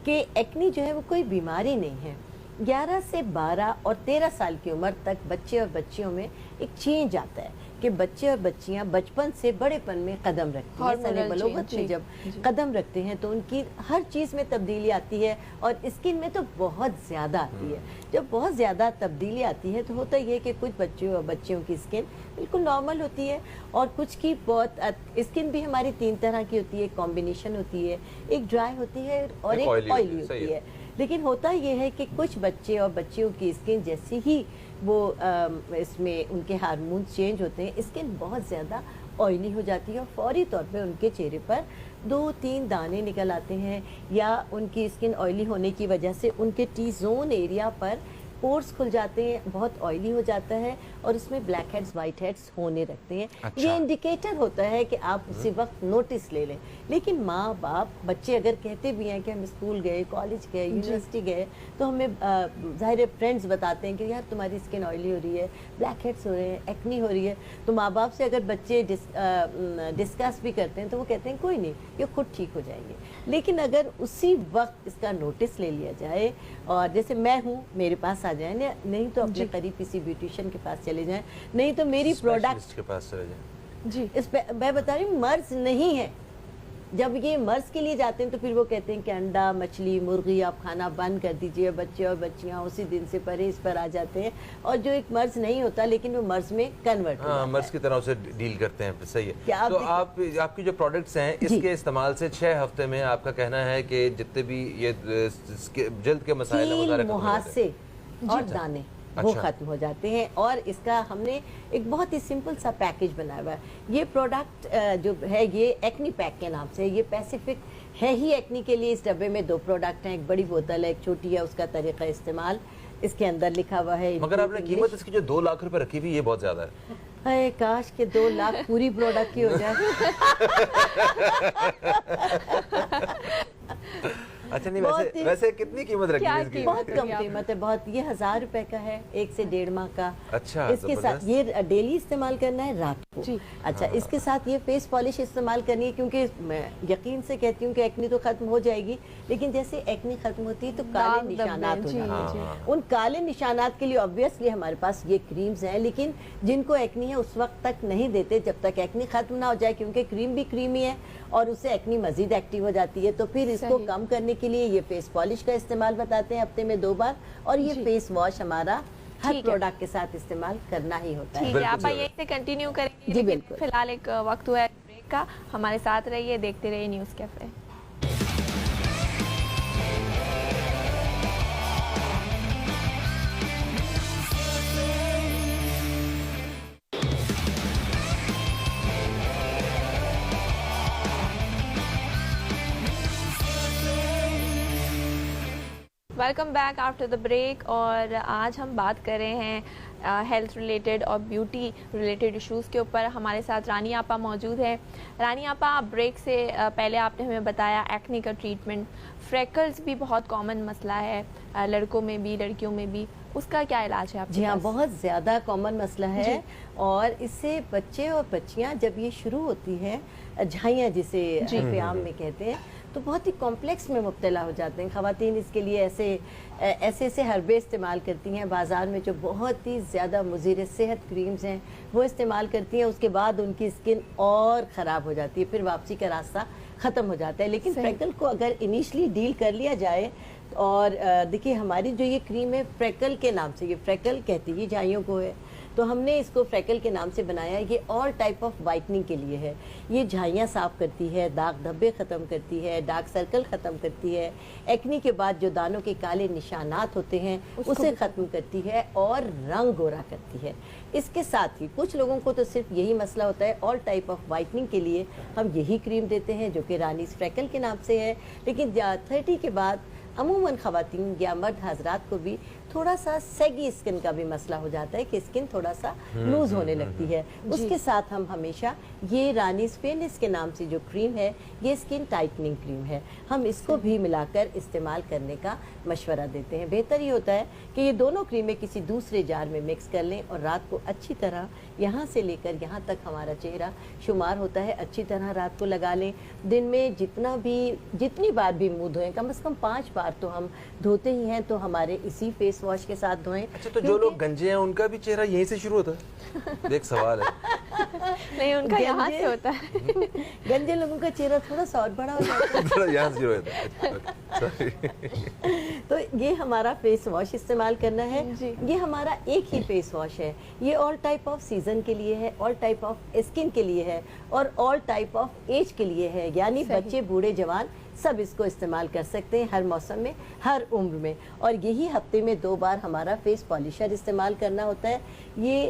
کہ एक्ने जो है वो कोई बीमारी नहीं है। 11 से 12 और 13 साल की उम्र तक बच्चे और बच्चियों में एक चेंज आता है कि बच्चे और बच्चियां बचपन से बड़ेपन में कदम रखती हैं, सने बलोगत में जब कदम रखते हैं तो उनकी हर चीज़ में तब्दीली आती है और स्किन में तो बहुत ज़्यादा आती है। जब बहुत ज़्यादा तब्दीली आती है तो होता ये कि कुछ बच्चों और बच्चियों की स्किन बिल्कुल नॉर्मल होती है और कुछ की बहुत स्किन भी हमारी 3 तरह की होती है, कॉम्बिनेशन होती है, एक ड्राई होती है और एक ऑयली होती है। लेकिन होता ये है कि कुछ बच्चे और बच्चियों की स्किन जैसे ही वो इसमें उनके हार्मोन चेंज होते हैं, स्किन बहुत ज़्यादा ऑयली हो जाती है और फौरी तौर पे उनके चेहरे पर 2-3 दाने निकल आते हैं या उनकी स्किन ऑयली होने की वजह से उनके टी जोन एरिया पर पोर्स खुल जाते हैं, बहुत ऑयली हो जाता है और उसमें ब्लैक हेड्स वाइट हेड्स होने लगते हैं। अच्छा। ये इंडिकेटर होता है कि आप उसी वक्त नोटिस ले लें। लेकिन माँ बाप बच्चे अगर कहते भी हैं कि हम स्कूल गए, कॉलेज गए, यूनिवर्सिटी गए तो हमें ज़ाहिर फ्रेंड्स बताते हैं कि यार तुम्हारी स्किन ऑयली हो रही है, ब्लैक हेड्स हो रहे हैं, एक्नी हो रही है। तो माँ बाप से अगर बच्चे डिस्कस भी करते हैं तो वो कहते हैं कोई नहीं, ये खुद ठीक हो जाएंगे। लेकिन अगर उसी वक्त इसका नोटिस ले लिया जाए और जैसे मैं हूँ, मेरे पास आ जाए, नहीं तो अपने करीब किसी ब्यूटिशियन के पास चले जाएं, नहीं तो मेरी प्रोडक्ट के पास चले जाएं। जी, इस पे मैं बता रही हूँ मर्ज नहीं है। जब ये मर्ज के लिए जाते हैं तो फिर वो कहते हैं कि अंडा, मछली, मुर्गी आप खाना बंद कर दीजिए। बच्चे और बच्चियां उसी दिन से परहेज पर आ जाते हैं और जो एक मर्ज नहीं होता लेकिन वो मर्ज में कन्वर्ट हो जाता है। मर्ज की तरह उसे डील करते हैं, सही है। क्या तो आपकी जो प्रोडक्ट्स हैं इसके इस्तेमाल से 6 हफ्ते में आपका कहना है कि जितने भी ये जल्द के मसाइल हैं वो सारे खत्म हो जाते हैं। मुहासे और दाने वो खत्म हो जाते हैं और इसका हमने एक बहुत ही सिंपल सा पैकेज बनाया हुआ है। ये प्रोडक्ट जो है ये एक्नी पैक के नाम से, ये पैसिफिक है ही एक्नी के लिए। इस डब्बे में 2 प्रोडक्ट हैं, एक बड़ी बोतल है, एक छोटी है। उसका तरीका इस्तेमाल इसके अंदर लिखा हुआ है। मगर आपने कीमत इसकी जो 2 लाख रुपए रखी हुई ये बहुत ज्यादा है। अरे काश के 2 लाख पूरी प्रोडक्ट की हो जाए। अच्छा नहीं, वैसे कितनी कीमत रखी है इसकी? बहुत कम कीमत है, बहुत। ये 1000 रुपए का है, 1 से 1.5 माह का। अच्छा, इसके साथ ये डेली इस्तेमाल करना है रात को। अच्छा, इसके साथ ये फेस पॉलिश इस्तेमाल करनी है क्योंकि मैं यकीन से कहती हूँ कि एक्नी तो खत्म हो जाएगी लेकिन जैसे एक्नी खत्म होती है तो काले निशानात हो जाते हैं। उन काले निशानात के लिए ऑब्वियसली हमारे पास ये क्रीम्स हैं, लेकिन जिनको एक्नी है उस वक्त तक नहीं देते जब तक एक्नी खत्म ना हो जाए, क्योंकि क्रीम भी क्रीमी है और उससे एक्नी मजीद एक्टिव हो जाती है। तो फिर इसको कम करने के लिए ये फेस पॉलिश का इस्तेमाल बताते हैं हफ्ते में 2 बार, और ये फेस वॉश हमारा हर प्रोडक्ट के साथ इस्तेमाल करना ही होता है। ठीक है, आप यहीं से कंटिन्यू करेंगे। जी बिल्कुल। फिलहाल एक वक्त हुआ है ब्रेक का, हमारे साथ रहिए, देखते रहिए news cafe. Welcome back after the break. और आज हम बात कर रहे हैं हेल्थ रिलेटेड और ब्यूटी रिलेटेड इश्यूज़ के ऊपर। हमारे साथ रानी आपा मौजूद है। रानी आपा, ब्रेक से पहले आपने हमें बताया एक्ने का ट्रीटमेंट, फ्रेकल्स भी बहुत कॉमन मसला है लड़कों में भी लड़कियों में भी, उसका क्या इलाज है आपके जी हाँ, पास? बहुत ज़्यादा कॉमन मसला है और इससे बच्चे और बच्चियाँ जब ये शुरू होती हैं, झाइयाँ जिसे फ़याम में कहते हैं, तो बहुत ही कॉम्प्लेक्स में मुब्तला हो जाते हैं। ख़वातीन इसके लिए ऐसे हर्बे इस्तेमाल करती हैं, बाज़ार में जो बहुत ही ज़्यादा मुज़िर सेहत क्रीम्स हैं वो इस्तेमाल करती हैं। उसके बाद उनकी स्किन और ख़राब हो जाती है, फिर वापसी का रास्ता ख़त्म हो जाता है। लेकिन फ्रेकल को अगर इनिशली डील कर लिया जाए, और देखिए हमारी जो ये क्रीम है फ्रेकल के नाम से, ये फ्रेकल कहती है झाइयों को है, तो हमने इसको फ्रेकल के नाम से बनाया है। ये ऑल टाइप ऑफ वाइटनिंग के लिए है। ये झाइयाँ साफ़ करती है, दाग धब्बे ख़त्म करती है, डार्क सर्कल ख़त्म करती है, एक्नी के बाद जो दानों के काले निशानात होते हैं उसे ख़त्म करती है और रंग गोरा करती है। इसके साथ ही कुछ लोगों को तो सिर्फ यही मसला होता है, ऑल टाइप ऑफ वाइटनिंग के लिए हम यही क्रीम देते हैं जो कि रानीस फ्रेकल के नाम से है। लेकिन 30 के बाद अमूमन ख़वातीन या मर्द हजरात को भी थोड़ा सा सेगी स्किन का भी मसला हो जाता है कि स्किन थोड़ा सा लूज होने लगती है, उसके साथ हम हमेशा ये रानीज फेयरनेस के नाम से जो क्रीम है, ये स्किन टाइटनिंग क्रीम है, हम इसको भी मिलाकर इस्तेमाल करने का मशवरा देते हैं। बेहतर ये होता है कि ये दोनों क्रीमें किसी दूसरे जार में मिक्स कर लें और रात को अच्छी तरह यहाँ से लेकर यहाँ तक हमारा चेहरा शुमार होता है, अच्छी तरह रात को लगा लें। दिन में जितनी बार भी मुंह धोएं, कम से कम 5 बार तो हम धोते ही हैं, तो हमारे इसी फेस वॉश के साथ धोएं। अच्छा, तो जो लोग गंजे हैं उनका भी चेहरा यहीं से शुरू होता है? एक सवाल है। नहीं, उनका यहाँ से होता है। गंजे लोगों का चेहरा थोड़ा सा और बड़ा हो जाता है। थोड़ा यहाँ से शुरू होता है। तो ये हमारा फेस वॉश इस्तेमाल करना है। ये हमारा एक ही फेस वॉश है, ये ऑल टाइप ऑफ सीजन के लिए है, ऑल टाइप ऑफ स्किन के लिए है और ऑल टाइप ऑफ एज के लिए है, यानी बच्चे, बूढ़े, जवान सब इसको इस्तेमाल कर सकते हैं, हर मौसम में, हर उम्र में। और यही हफ्ते में 2 बार हमारा फेस पॉलिशर इस्तेमाल करना होता है, ये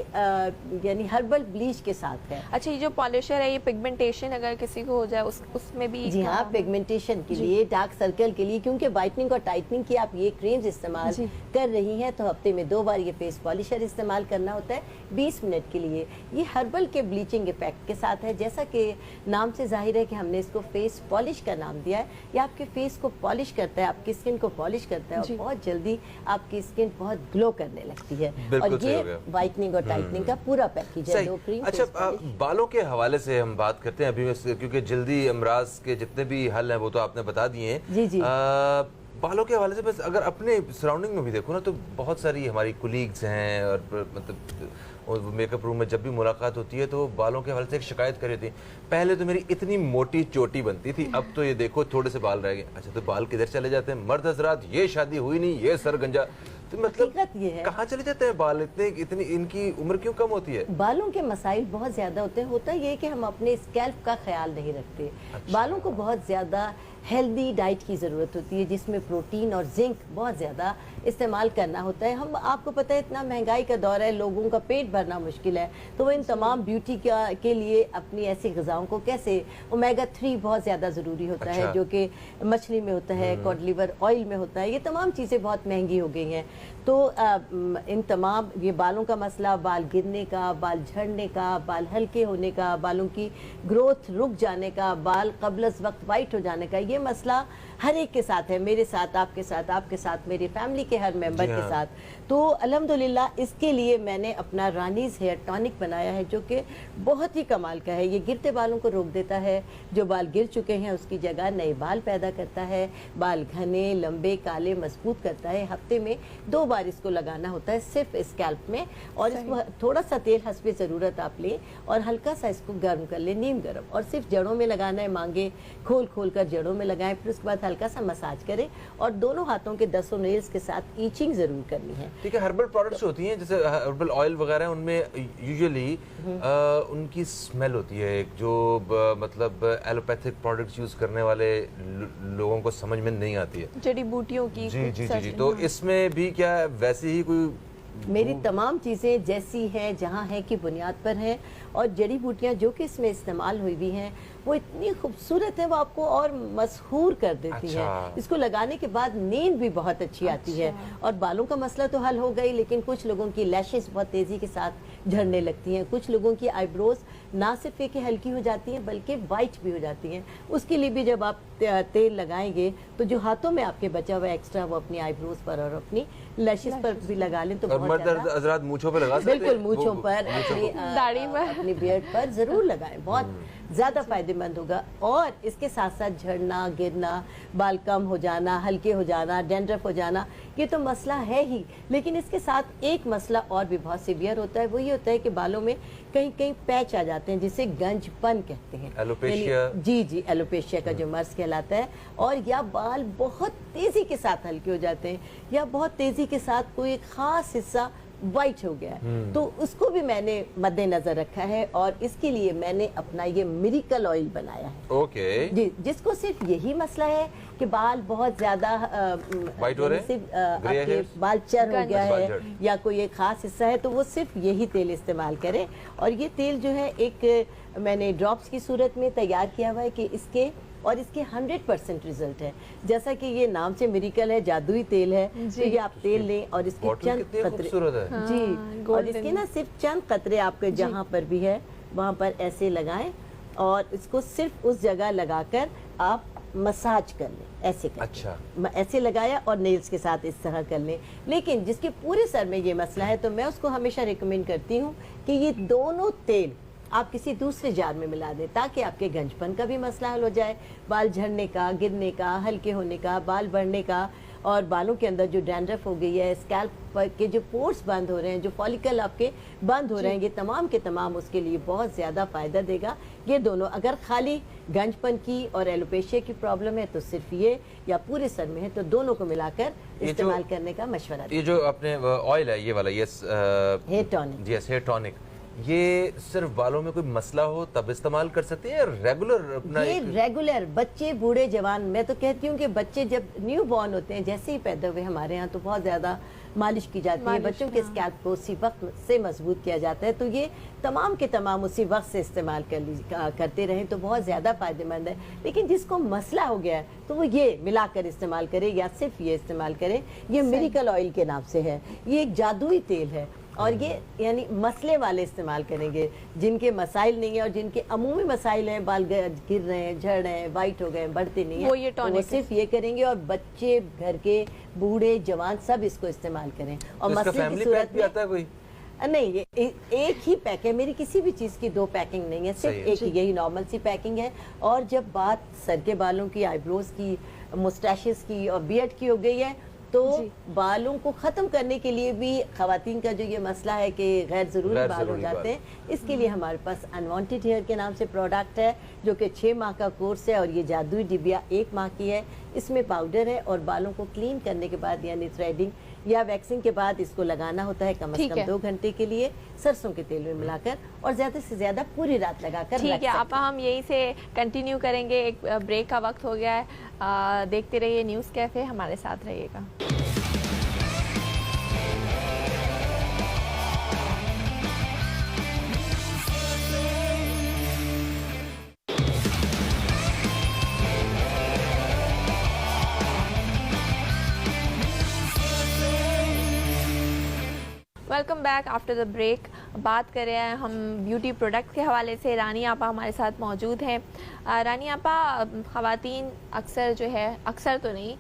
यानी हर्बल ब्लीच के साथ है। अच्छा, ये जो पॉलिशर है, ये पिगमेंटेशन अगर किसी को हो जाए उसमें भी? जी हाँ, पिगमेंटेशन के लिए, डार्क सर्कल के लिए, क्योंकि वाइटनिंग और टाइटनिंग की आप ये क्रीम्स इस्तेमाल कर रही हैं, तो हफ्ते में 2 बार ये फेस पॉलिशर इस्तेमाल करना होता है 20 मिनट के लिए। ये हर्बल के ब्लीचिंग इफेक्ट के साथ है, जैसा कि नाम से जाहिर है कि हमने इसको फेस पॉलिश का नाम दिया है। ये आपके फेस को पॉलिश करता है, आपकी स्किन को पॉलिश करता है और बहुत जल्दी आपकी स्किन बहुत ग्लो करने लगती है। और ये वाइटनिंग और टाइटनिंग का पूरा पैकेज है, 2 क्रीम। अच्छा, बालों के हवाले से हम बात करते हैं अभी, क्योंकि जल्दी अमराज के जितने भी हल हैं वो तो आपने बता दिए हैं। जी जी। बालों के हवाले से बस अगर अपने सराउंडिंग में भी देखो ना, तो बहुत सारी हमारी कुलीग्स हैं और मतलब मेकअप रूम में जब भी मुलाकात होती है तो बालों के हवाले से एक शिकायत कर रही थी, पहले तो मेरी इतनी मोटी चोटी बनती थी, अब तो ये देखो थोड़े से बाल रह गए। अच्छा, तो बाल किधर चले जाते हैं? मर्द हजरात, ये शादी हुई नहीं, ये सर गंजा, तो मतलब ये है, कहाँ चले जाते हैं बाल? इतनी इनकी उम्र क्यों कम होती है? बालों के मसाइल बहुत ज्यादा होते हैं। होता ये कि हम अपने स्कैल्प का ख्याल नहीं रखते। अच्छा। बालों को बहुत ज्यादा हेल्दी डाइट की ज़रूरत होती है, जिसमें प्रोटीन और जिंक बहुत ज़्यादा इस्तेमाल करना होता है। हम, आपको पता है, इतना महंगाई का दौर है, लोगों का पेट भरना मुश्किल है, तो वो इन तमाम ब्यूटी के लिए अपनी ऐसी ग़िज़ाओं को कैसे, ओमेगा 3 बहुत ज़्यादा ज़रूरी होता है, जो कि मछली में होता है, कॉड लिवर ऑयल में होता है, ये तमाम चीज़ें बहुत महंगी हो गई हैं। तो इन तमाम, ये बालों का मसला, बाल गिरने का, बाल झड़ने का, बाल हल्के होने का, बालों की ग्रोथ रुक जाने का, बाल क़ब्ल वक्त वाइट हो जाने का, ये मसला हर एक के साथ है, मेरे साथ, आपके साथ, मेरी फैमिली के हर मेंबर के साथ। तो अल्हम्दुलिल्लाह इसके लिए मैंने अपना रानीज़ हेयर टॉनिक बनाया है, जो कि बहुत ही कमाल का है। ये गिरते बालों को रोक देता है, जो बाल गिर चुके हैं उसकी जगह नए बाल पैदा करता है, बाल घने, लंबे, काले, मजबूत करता है। हफ्ते में 2 बार इसको लगाना होता है सिर्फ स्कैल्प में, और इसको थोड़ा सा तेल हस्बे ज़रूरत आप लें और हल्का सा इसको गर्म कर लें, नीम गर्म, और सिर्फ जड़ों में लगाना है, मांगे खोल कर जड़ों में लगाएं, फिर उसके बाद हल्का सा मसाज करें और दोनों हाथों के 10 नेल्स के साथ ईचिंग जरूर करनी है। ठीक है, हर्बल प्रोडक्ट्स होती हैं, जैसे हर्बल ऑयल वगैरह, उनमें यूजुअली उनकी स्मेल होती है एक, जो मतलब एलोपैथिक प्रोडक्ट्स यूज करने वाले लोगों को समझ में नहीं आती है, जड़ी बूटियों की। जी। तो इसमें भी क्या वैसे ही कोई? मेरी तमाम चीज़ें जैसी हैं, जहाँ है की बुनियाद पर हैं, और जड़ी बूटियाँ जो कि इसमें इस्तेमाल हुई भी हैं वो इतनी खूबसूरत है, वो आपको और मशहूर कर देती है। इसको लगाने के बाद नींद भी बहुत अच्छी आती है। और बालों का मसला तो हल हो गई, लेकिन कुछ लोगों की लैशेस बहुत तेज़ी के साथ झड़ने लगती हैं, कुछ लोगों की आईब्रोज ना सिर्फ एक हल्की हो जाती हैं बल्कि वाइट भी हो जाती हैं। उसके लिए भी जब आप तेल लगाएंगे तो जो हाथों में आपके बचा हुआ एक्स्ट्रा वो अपनी आईब्रोज पर और अपनी लैशेस पर भी लगा लें तो बहुत ज़्यादा। मूंछों पर लगा सकते हैं? बिल्कुल, मूंछों पर, दाढ़ी पर, अपनी बियर्ड पर जरूर लगाएं, बहुत ज़्यादा फायदेमंद होगा। और इसके साथ साथ झड़ना, गिरना, बाल कम हो जाना, हल्के हो जाना, डैंड्रफ हो जाना, ये तो मसला है ही, लेकिन इसके साथ एक मसला और भी बहुत सीवियर होता है। वो ये होता है कि बालों में कहीं कहीं पैच आ जाते हैं, जिसे गंजपन कहते हैं, एलोपेशिया। जी, एलोपेशिया का जो मर्ज कहलाता है। और या बाल बहुत तेज़ी के साथ हल्के हो जाते हैं, या बहुत तेज़ी के साथ कोई एक ख़ास हिस्सा वाइट हो गया है, तो उसको भी मैंने मद्देनजर रखा है और इसके लिए मैंने अपना ये मिरेकल ऑयल बनाया है। ओके। जी, जिसको सिर्फ यही मसला है कि बाल बहुत ज्यादा वाइट हो रहे हैं, आपके बाल चर हो गया है या कोई एक खास हिस्सा है, तो वो सिर्फ यही तेल इस्तेमाल करें। और ये तेल जो है एक मैंने ड्रॉप्स की सूरत में तैयार किया हुआ है कि इसके اور اس کے 100% رزلٹ ہے. جیسا کہ یہ نام سے میریکل ہے, جادوئی تیل ہے, تو یہ آپ تیل لیں اور اس کے چند قطرے جی اور اس کے نا صرف چند قطرے آپ کے جہاں پر بھی ہے وہاں پر ایسے لگائیں اور اس کو صرف اس جگہ لگا کر آپ مساج کر لیں. ایسے کر اچھا ایسے لگایا اور نیلز کے ساتھ اس طرح کر لیں. لیکن جس کے پورے سر میں یہ مسئلہ ہے تو میں اس کو ہمیشہ ریکمینڈ کرتی ہوں کہ یہ دونوں تیل آپ کسی دوسرے جار میں ملا دیں تاکہ آپ کے گنج پن کا بھی مسئلہ حل ہو جائے, بال جھڑنے کا, گرنے کا, ہلکے ہونے کا, بال بڑھنے کا, اور بالوں کے اندر جو ڈینڈرف ہو گئی ہے, اسکیلپ کے جو پورس بند ہو رہے ہیں, جو فالیکل آپ کے بند ہو رہے ہیں, یہ تمام کے تمام اس کے لیے بہت زیادہ فائدہ دے گا. یہ دونوں اگر خالی گنج پن کی اور ایلوپیشیا کی پرابلم ہے تو صرف یہ, یا پورے سر میں ہے تو دونوں کو ملا کر استعمال کرنے کا مشورہ دیں. یہ جو اپنے آئل ہے یہ والا, yes here tonic, yes here tonic, یہ صرف بالوں میں کوئی مسئلہ ہو تب استعمال کر سکتے ہیں, ریگولر اپنا یہ ریگولر بچے, بوڑھے, جوان, میں تو کہتی ہوں کہ بچے جب نیو بورن ہوتے ہیں جیسے ہی پیدا ہوئے ہمارے ہاں تو بہت زیادہ مالش کی جاتی ہے, بچوں کے اسکیلپ کو اسی وقت سے مضبوط کیا جاتا ہے, تو یہ تمام کے تمام اسی وقت سے استعمال کرتے رہیں تو بہت زیادہ فائدہ مند ہے. لیکن جس کو مسئلہ ہو گیا ہے تو وہ یہ ملا کر استعمال کرے یا صرف یہ استعمال کرے. یہ میریکل آئل کے نام سے ہے, یہ ایک جادوئی تیل ہے اور یہ یعنی مسئلے والے استعمال کریں گے جن کے مسائل نہیں ہیں اور جن کے عمومی مسائل ہیں, بال گر رہے ہیں, جھڑ رہے ہیں, وائٹ ہو گئے ہیں, بڑھتے نہیں ہیں, وہ صرف یہ کریں گے. اور بچے, گھر کے بوڑھے, جوان سب اس کو استعمال کریں. اور مسئلے کی صورت میں آتا ہے کوئی نہیں, یہ ایک ہی پیک ہے, میری کسی بھی چیز کی دو پیکنگ نہیں ہے, صرف ایک یہی نارمل سی پیکنگ ہے. اور جب بات سر کے بالوں کی, آئی بروز کی, مسٹیشز کی اور بیئرڈ کی ہو گئی ہے تو بالوں کو ختم کرنے کے لیے بھی خواتین کا جو یہ مسئلہ ہے کہ غیر ضروری بال ہو جاتے ہیں, اس کے لیے ہمارے پاس انوانٹڈ ہیئر کے نام سے پروڈکٹ ہے جو کہ 6 ماہ کا کورس ہے, اور یہ جادوئی ڈبیا 1 ماہ کی ہے. اس میں پاؤڈر ہے اور بالوں کو کلین کرنے کے بعد یعنی تھریڈنگ یا ویکسنگ کے بعد اس کو لگانا ہوتا ہے کم از کم 2 گھنٹے کے لیے سرسوں کے تیل میں ملا کر, اور زیادہ سے زیادہ پوری رات لگا کر. ٹھیک ہے آپ, ہم یہی سے کنٹینیو کریں گے. ایک بریک کا وقت ہو گیا ہے, دیکھتے رہیے نیوز کیفے, ہمارے ساتھ رہیے گا. Welcome back after the break. بات کر رہے ہیں ہم بیوٹی پروڈکٹ کے حوالے سے. رانی آپا ہمارے ساتھ موجود ہیں. رانی آپا, خواتین اکثر جو ہے, اکثر تو نہیں,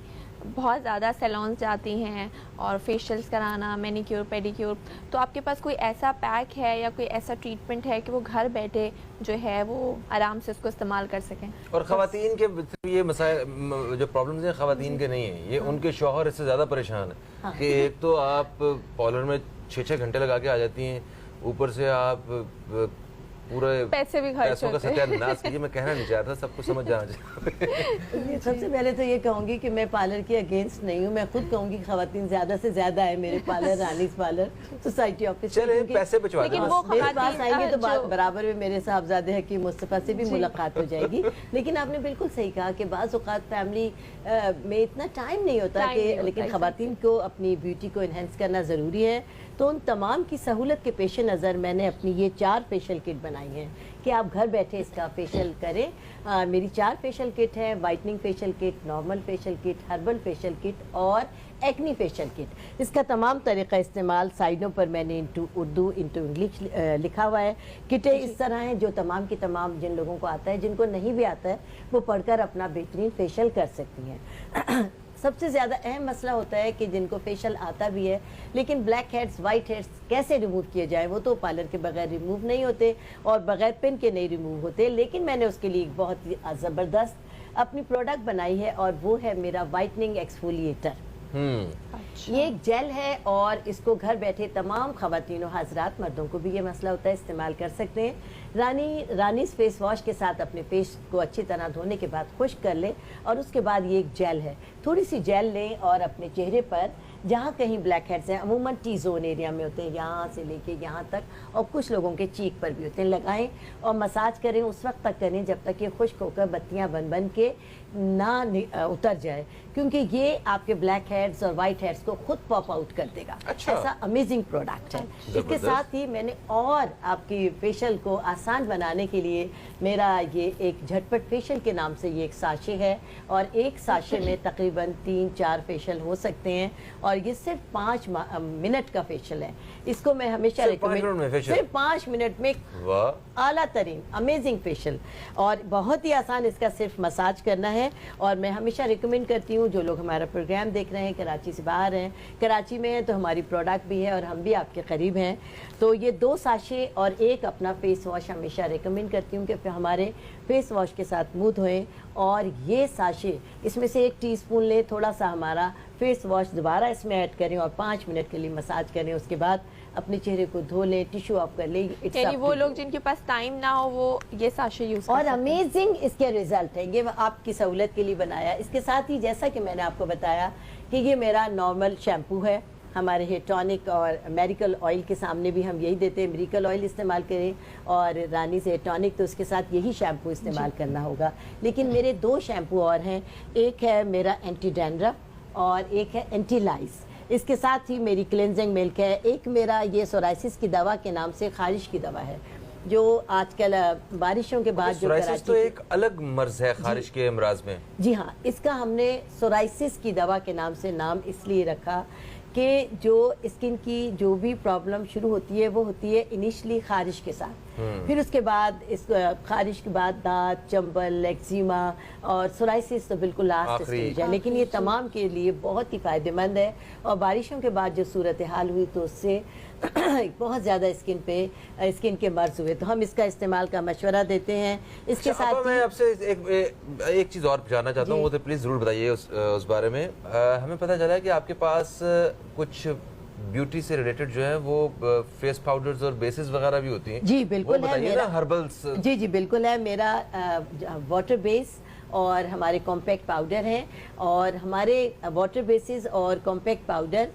بہت زیادہ سیلونز جاتی ہیں اور فیشیلز کرانا, مینیکیور, پیڈیکیور, تو آپ کے پاس کوئی ایسا پیک ہے یا کوئی ایسا ٹریٹمنٹ ہے کہ وہ گھر بیٹھے جو ہے وہ آرام سے اس کو استعمال کر سکیں؟ اور خواتین کے یہ مسائل, جو پرابلمز ہیں خواتین کے نہیں ہیں, یہ ان کے شوہر اس سے زیادہ پریشان ہیں کہ ایک تو آپ پارلر میں 6 گھنٹے لگا کے آ جاتی ہیں, اوپر سے آپ پورے پیسے بھی پیسوں کا ستیاناش کیجیے. میں کہنا نہیں چاہتا, سب کو سمجھ جانا چاہیے. سب سے پہلے تو یہ کہوں گی کہ میں پارلر کی اگینسٹ نہیں ہوں. میں خود کہوں گی خواتین زیادہ سے زیادہ ہے میرے پارلر, رانیز پارلر, سوسائٹی آفس. چلے پیسے بچوا دیں, میرے پاس آئیں گے تو برابر میں میرے صاحبزادے حکیم مصطفیٰ سے بھی ملاقات ہو جائے گی. لیکن آپ نے بالکل صحیح کہا کہ بعض اوقات فیملی میں اتنا ٹائم نہیں ہوتا کہ, لیکن خواتین کو اپنی بیوٹی کو انہینس کرنا ضروری ہے. تو ان تمام کی سہولت کے پیش نظر میں نے اپنی یہ 4 فیشل کٹ بنائی ہیں کہ آپ گھر بیٹھے اس کا فیشل کریں. میری 4 فیشل کٹ ہیں, وائٹننگ فیشل کٹ, نارمل فیشل کٹ, ہربل فیشل کٹ اور ایکنی فیشل کٹ. اس کا تمام طریقہ استعمال سائڈوں پر میں نے انٹو اردو انٹو انگلش لکھا ہوا ہے. کٹیں اس طرح ہیں جو تمام کی تمام جن لوگوں کو آتا ہے, جن کو نہیں بھی آتا ہے وہ پڑھ کر اپنا بہترین فیشل کر سکتی ہیں. سب سے زیادہ اہم مسئلہ ہوتا ہے کہ جن کو فیشل آتا بھی ہے لیکن بلیک ہیڈز, وائٹ ہیڈز کیسے ریموو کیے جائیں, وہ تو پارلر کے بغیر ریموو نہیں ہوتے اور بغیر پن کے نہیں ریموو ہوتے. لیکن میں نے اس کے لیے ایک بہت ہی زبردست اپنی پروڈکٹ بنائی ہے اور وہ ہے میرا وائٹننگ ایکسفولیٹر. یہ ایک جیل ہے اور اس کو گھر بیٹھے تمام خواتین و حضرات, مردوں کو بھی یہ مسئلہ ہوتا ہے, استعمال کر سکتے ہیں. رانیز فیس واش کے ساتھ اپنے فیس کو اچھی طرح دھونے کے بعد خشک کر لیں اور اس کے بعد یہ ایک جیل ہے, تھوڑی سی جیل لیں اور اپنے چہرے پر جہاں کہیں بلیک ہیڈز ہیں, عموماً ٹی زون ایریا میں ہوتے ہیں, یہاں سے لے کے یہاں تک, اور کچھ لوگوں کے چیک پر بھی ہوتے ہیں, لگائیں اور مساج کریں. اس وقت تک کریں جب تک یہ خشک ہو کر بتیاں بن بن کے نہ اتر جائے, کیونکہ یہ آپ کے بلیک ہیڈز اور وائٹ ہیڈز کو خود پاپ آؤٹ کر دے گا. ایسا امیزنگ پروڈکٹ ہے. اس کے ساتھ ہی میں نے اور آپ کی فیشل کو आसान बनाने के लिए मेरा ये एक झटपट फेशियल के नाम से ये एक साशे है, और एक साशे में तकरीबन 3-4 फेशियल हो सकते हैं, और ये सिर्फ 5 मिनट का फेशियल है। इसको मैं हमेशा सिर्फ 5 मिनट में फेशियल? सिर्फ 5 मिनट में आला तरीन अमेजिंग फेशियल, और बहुत ही आसान इसका सिर्फ मसाज करना है। और मैं हमेशा रिकमेंड करती हूँ जो लोग हमारा प्रोग्राम देख रहे हैं, कराची से बाहर हैं, कराची में हैं तो हमारी प्रोडक्ट भी है और हम भी आपके करीब हैं, तो ये 2 साशे और एक अपना फेस वॉश हमेशा रिकमेंड करती हूँ कि हमारे फेस वॉश के साथ मुंह धोएं। और ये साशे इसमें से 1 टीस्पून लें, थोड़ा सा हमारा फेस वॉश दोबारा इसमें ऐड करें और 5 मिनट के लिए मसाज करें। उसके बाद अपने चेहरे को धो लें, टिश्यू ऑफ कर लें। यानी वो लोग जिनके पास टाइम ना हो वो ये साशे यूज कर और सकते हैं। अमेजिंग इसके रिजल्ट है, ये आपकी सहूलत के लिए बनाया। इसके साथ ही जैसा कि मैंने आपको बताया कि ये मेरा नॉर्मल शैम्पू है, हमारे हेयर टॉनिक और मेरिकल ऑयल के सामने भी हम यही देते हैं, मेरिकल ऑयल इस्तेमाल करें, और रानी से हेयर टॉनिक तो उसके साथ यही शैम्पू इस्तेमाल करना होगा। लेकिन मेरे 2 शैम्पू और हैं, एक है मेरा एंटी डैंड्रफ और एक है एंटी लाइस। इसके साथ ही मेरी क्लेंजिंग मिल्क है, एक मेरा ये सोराइसिस की दवा के नाम से खारिश की दवा है, जो आजकल बारिशों के बाद जो सोराइसिस तो एक अलग मर्ज है खारिश के अमराज में। जी हाँ, इसका हमने सोराइसिस की दवा के नाम से नाम इसलिए रखा कि जो स्किन की जो भी प्रॉब्लम शुरू होती है वो होती है इनिशियली खारिश के साथ, फिर उसके बाद इस खारिश के बाद दांत, चंबल, एक्जिमा और सोराइसिस तो बिल्कुल लास्ट स्टेज है। लेकिन ये तमाम के लिए बहुत ही फायदेमंद है, और बारिशों के बाद जो सूरत हाल हुई तो उससे बहुत ज़्यादा स्किन के मर्ज हुए, तो हम इसका इस्तेमाल का मशवरा देते हैं। इसके साथ मैं आपसे एक चीज़ और जानना चाहता हूँ, वो तो प्लीज़ ज़रूर बताइए उस बारे में। हमें पता चला है कि आपके पास कुछ ब्यूटी से रिलेटेड जो है वो फेस पाउडर्स और बेसिस वगैरह भी होती हैं। जी बिल्कुल है मेरा, हर्बल्स। जी बिल्कुल है मेरा वाटर बेस और हमारे कॉम्पैक्ट पाउडर हैं, और हमारे वाटर बेसिस और कॉम्पैक्ट पाउडर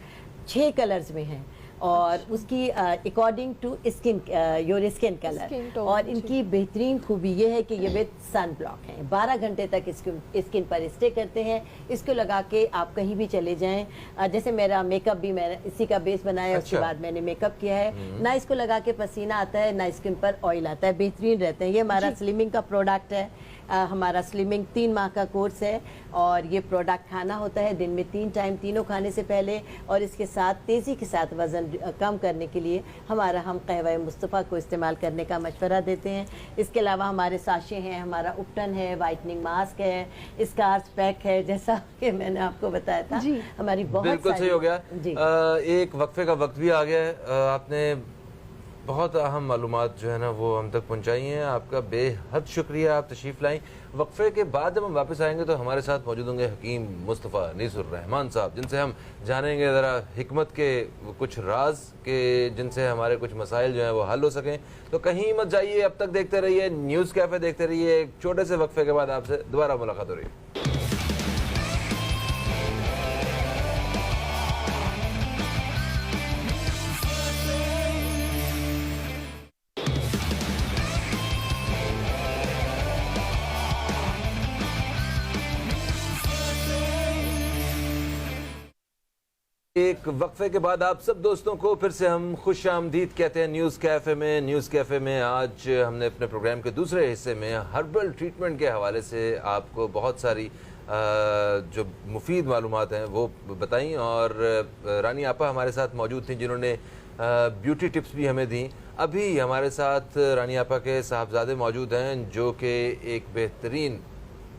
6 कलर्स में हैं, और उसकी according to skin your skin colour. और इनकी बेहतरीन खूबी ये है कि ये विद सन ब्लॉक हैं, 12 घंटे तक स्किन पर स्टे करते हैं। इसको लगा के आप कहीं भी चले जाएं, जैसे मेरा मेकअप भी मैंने इसी का बेस बनाया, उसके बाद मैंने मेकअप किया है, ना इसको लगा के पसीना आता है ना स्किन पर ऑयल आता है, बेहतरीन रहते हैं। ये हमारा स्लिमिंग का प्रोडक्ट है, हमारा स्लिमिंग 3 माह का कोर्स है, और ये प्रोडक्ट खाना होता है दिन में 3 टाइम, तीनों खाने से पहले, और इसके साथ तेज़ी के साथ वज़न कम करने के लिए हम कहवा मुस्तफ़ा को इस्तेमाल करने का मशवरा देते हैं। इसके अलावा हमारे साशे हैं, हमारा उपटन है, वाइटनिंग मास्क है, स्कार्फ पैक है, जैसा कि मैंने आपको बताया था। हमारी बहुत बिल्कुल सही हो गया। एक वक्फे का वक्त भी आ गया है, आपने बहुत अहम मालूमात जो है ना वो हम तक पहुंचाई हैं, आपका बेहद शुक्रिया, आप तशरीफ़ लाई। वक्फे के बाद जब हम वापस आएंगे तो हमारे साथ मौजूद होंगे हकीम मुस्तफ़ा अनीसुर रहमान साहब, जिनसे हम जानेंगे ज़रा हिकमत के कुछ राज के, जिनसे हमारे कुछ मसाइल जो हैं वो हल हो सकें। तो कहीं मत जाइए, अब तक देखते रहिए न्यूज़ कैफ़े, देखते रहिए। एक छोटे से वक्फे के बाद आपसे दोबारा मुलाकात हो रही है। एक वक्फे के बाद आप सब दोस्तों को फिर से हम खुश आमदीद कहते हैं न्यूज़ कैफ़े में। न्यूज़ कैफ़े में आज हमने अपने प्रोग्राम के दूसरे हिस्से में हर्बल ट्रीटमेंट के हवाले से आपको बहुत सारी जो मुफीद मालूमात हैं वो बताई, और रानी आपा हमारे साथ मौजूद थी जिन्होंने ब्यूटी टिप्स भी हमें दी। अभी हमारे साथ रानी आपा के साहबजादे मौजूद हैं जो कि एक बेहतरीन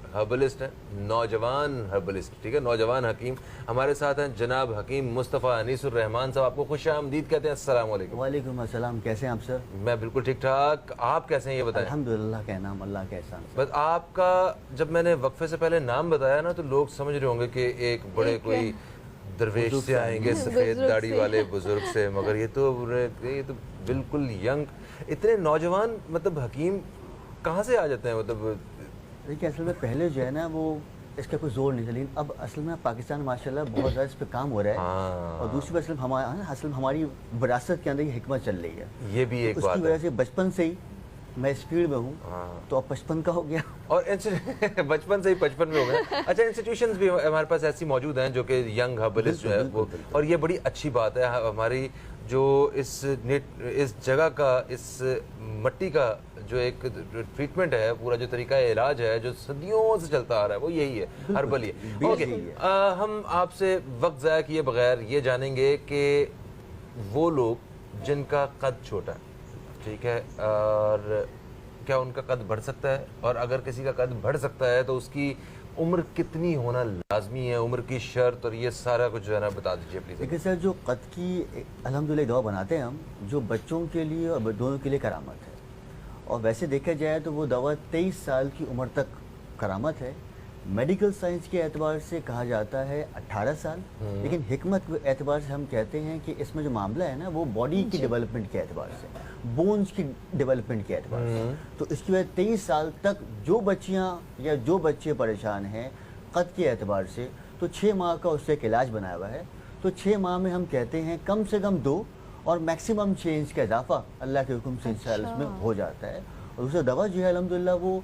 हर्बलिस्ट हैं, नौजवान हर्बलिस्ट, ठीक है, नौजवान हकीम हमारे साथ हैं जनाब हकीम मुस्तफ़ा अनीसुर रहमान साहब। आपको खुश आमदीद कहते हैं। अस्सलाम वालेकुम। वालेकुम अस्सलाम, कैसे हैं आप सर? मैं बिल्कुल ठीक ठाक, आप कैसे हैं ये बताएं? अल्हम्दुलिल्लाह, का नाम अल्लाह का एहसान। बस आपका जब मैंने वक्फे से पहले नाम बताया ना तो लोग समझ रहे होंगे कि एक बड़े कोई दरवेश से आएंगे, सफ़ेद दाढ़ी वाले बुजुर्ग से, मगर ये तो बिल्कुल यंग, इतने नौजवान मतलब हकीम कहाँ से आ जाते हैं? मतलब देखिए असल में पहले जो है ना वो इसका कोई जोर नहीं था, लेकिन अब असल में पाकिस्तान माशाल्लाह बहुत ज़्यादा इस पर काम हो रहा है। और दूसरी बात असल में हमारी विरासत के अंदर ये हिकमत चल रही है, ये भी एक बात है। उसकी वजह से बचपन से ही मैं इस फील्ड में हूँ, तो अब 55 का हो गया और बचपन से ही 55 में हो गया। अच्छा, इंस्टीट्यूशंस भी हमारे पास ऐसी मौजूद हैं जो कि यंग हर्बलिस्ट जो है वो, और ये बड़ी अच्छी बात है। हमारी جو اس جگہ کا, اس مٹی کا جو ایک ٹریٹمنٹ ہے, پورا جو طریقہ علاج ہے جو صدیوں سے چلتا آ رہا ہے, وہ یہی ہے, ہربل ہی ہے. اوکے, ہم آپ سے وقت ضائع کیے بغیر یہ جانیں گے کہ وہ لوگ جن کا قد چھوٹا ہے, ٹھیک ہے, اور کیا ان کا قد بڑھ سکتا ہے, اور اگر کسی کا قد بڑھ سکتا ہے تو اس کی عمر کتنی ہونا لازمی ہے, عمر کی شرط اور یہ سارا کچھ جو ہے نا بتا دیجیے پلیز. دیکھیے سر, جو قد کی الحمدللہ دعا بناتے ہیں ہم, جو بچوں کے لیے اور دونوں کے لیے کرامت ہے, اور ویسے دیکھا جائے تو وہ دوا 23 سال کی عمر تک کرامت ہے. میڈیکل سائنس کے اعتبار سے کہا جاتا ہے 18 سال, لیکن حکمت کے اعتبار سے ہم کہتے ہیں کہ اس میں جو معاملہ ہے نا وہ باڈی کی ڈیولپمنٹ کے اعتبار سے, بونز کی ڈیولپمنٹ کے اعتبار سے, تو اس کی وجہ 23 سال تک جو بچیاں یا جو بچے پریشان ہیں قد کے اعتبار سے, تو 6 ماہ کا اس سے ایک علاج بنایا ہوا ہے. تو 6 ماہ میں ہم کہتے ہیں کم سے کم 2 اور میکسیمم 6 انچ کا اضافہ اللہ کے حکم سے انشاءاللہ اس میں ہو جاتا ہے. اور دوسرا دوا جو ہے الحمدللہ وہ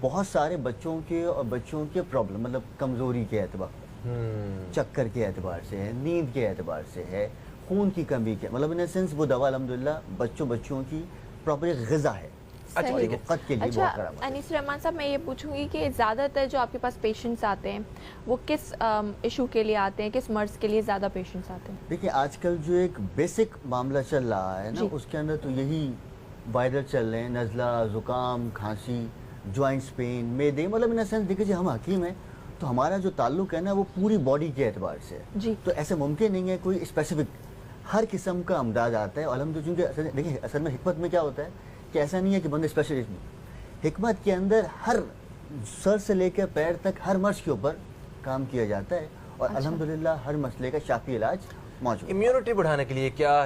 بہت سارے بچوں کے اور بچوں کے پرابلم, مطلب کمزوری کے اعتبار, چکر کے اعتبار سے ہے, نیند کے اعتبار سے ہے, خون کی کمی کے, مطلب ان سینس وہ دوا الحمدللہ بچوں کی پراپر غذا ہے. اچھا ٹھیک ہے. قد کے لیے بہت کرامت ہے. انیس الرحمان صاحب, میں یہ پوچھوں گی کہ زیادہ تر جو آپ کے پاس پیشنٹس آتے ہیں وہ کس ایشو کے لیے آتے ہیں, کس مرض کے لیے زیادہ پیشنٹس آتے ہیں؟ دیکھیں آج کل جو ایک بیسک معاملہ چل رہا ہے نا, اس کے اندر تو یہی وائرل چل رہے ہیں, نزلہ, زکام, کھانسی, جوائنٹس پین, معدے, مطلب ان سینس دیکھیے ہم حکیم ہیں تو ہمارا جو تعلق ہے نا وہ پوری باڈی کے اعتبار سے ہے. تو ایسے ممکن نہیں ہے کوئی اسپیسیفک, ہر قسم کا امراض آتا ہے. الحمدللہ دیکھیں اصل میں حکمت میں کیا ہوتا ہے کہ ایسا نہیں ہے کہ بندے اسپیشلسٹ نہیں, حکمت کے اندر ہر سر سے لے کے پیر تک ہر مرض کے اوپر کام کیا جاتا ہے, اور الحمدللہ ہر مسئلے کا شافی علاج موجود ہے. امیونٹی بڑھانے کے لیے کیا